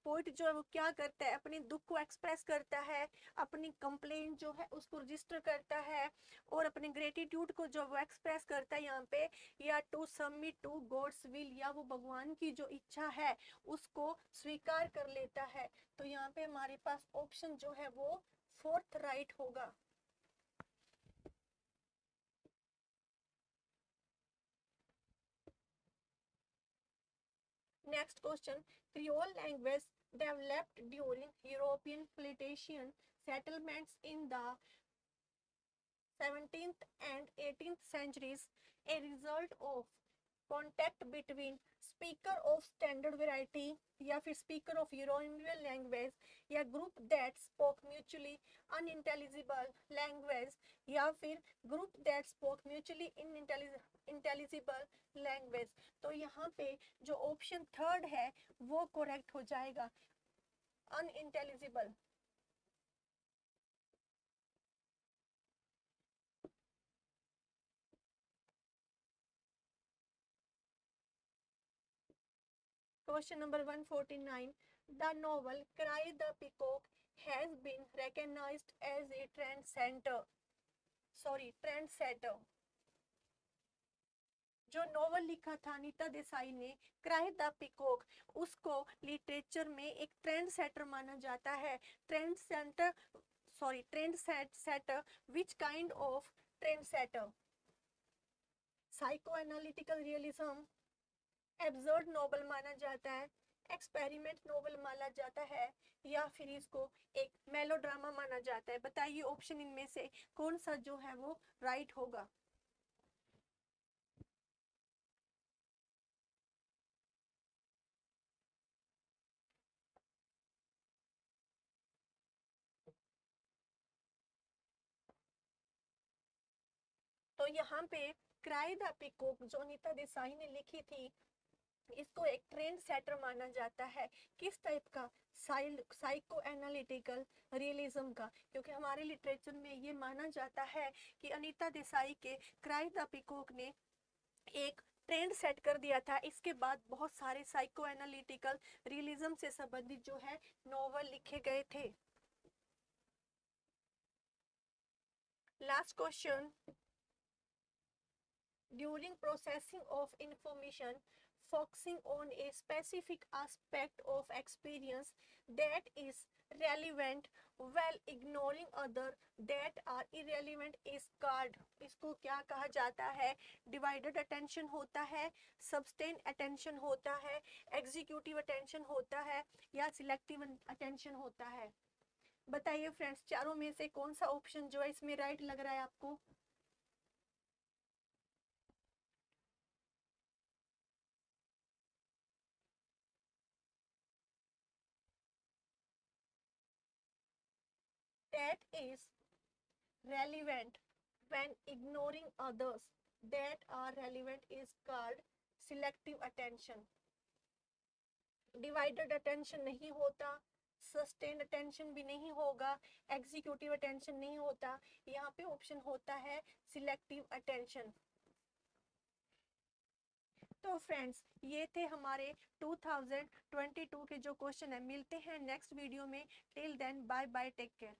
पोइट जो है वो क्या करता है, अपने दुख को एक्सप्रेस करता है, अपनी कंप्लेंट जो है उसको रजिस्टर करता है और अपने ग्रेटिट्यूड को जो वो एक्सप्रेस करता है यहाँ पे, या to submit to God's will, या वो भगवान की जो इच्छा है उसको स्वीकार कर लेता है। तो यहाँ पे हमारे पास ऑप्शन जो है वो फोर्थ राइट होगा। Next question, Creole language developed during European plantation settlements in the 17th and 18th centuries, a result of contact between speaker of standard variety, या फिर स्पीकर ऑफ यूरोपियन लैंग्वेज, या group that spoke mutually unintelligible language, या फिर group that spoke mutually intelligible language. तो यहाँ पे जो option third है वो करेक्ट हो जाएगा, unintelligible. Question number 149. The novel Cry the Peacock has been recognized as a trendsetter. जो नॉवल लिखा था अनीता देसाई ने, क्राई द पिकॉक, उसको लिटरेचर में एक ट्रेंड सेटर माना जाता है। Trend setter, which kind of trend setter? Psycho analytical realism, absurd novel माना जाता है, एक्सपेरिमेंट नोवेल माना जाता है, या फिर इसको एक मेलोड्रामा माना जाता है। बताइए ऑप्शन इनमें से कौन सा जो है वो राइट होगा। तो यहाँ पे क्राई द पिकॉक जो अनीता देसाई ने लिखी थी, इसको एक ट्रेंड सेटर माना जाता है। किस टाइप का? साइको एनालिटिकल रियलिज्म का, क्योंकि हमारे लिटरेचर में ये माना जाता है कि अनीता देसाई के क्राई द पिकॉक ने एक ट्रेंड सेट कर दिया था। इसके बाद बहुत सारे साइको एनालिटिकल रियलिज्म से संबंधित जो है नॉवल लिखे गए थे। Last question, during processing of information, focusing on a specific aspect of experience that is relevant while ignoring other that are irrelevant is called, इसको क्या कहा जाता है? डिवाइडेड अटेंशन होता है, सब्सटेन अटेंशन होता है, एग्जीक्यूटिव अटेंशन होता है, या सिलेक्टिव अटेंशन होता है। बताइए फ्रेंड्स, चारों में से कौन सा ऑप्शन जो है इसमें राइट लग रहा है आपको? That is relevant when ignoring others that are relevant is called selective attention. Divided attention नहीं होता, सस्टेन्ड अटेंशन भी नहीं होगा, एग्जीक्यूटिव अटेंशन नहीं होता, यहाँ पे ऑप्शन होता है सिलेक्टिव अटेंशन। तो फ्रेंड्स, ये थे हमारे 2022 के जो क्वेश्चन है। मिलते हैं नेक्स्ट वीडियो में। Till then bye bye, take care.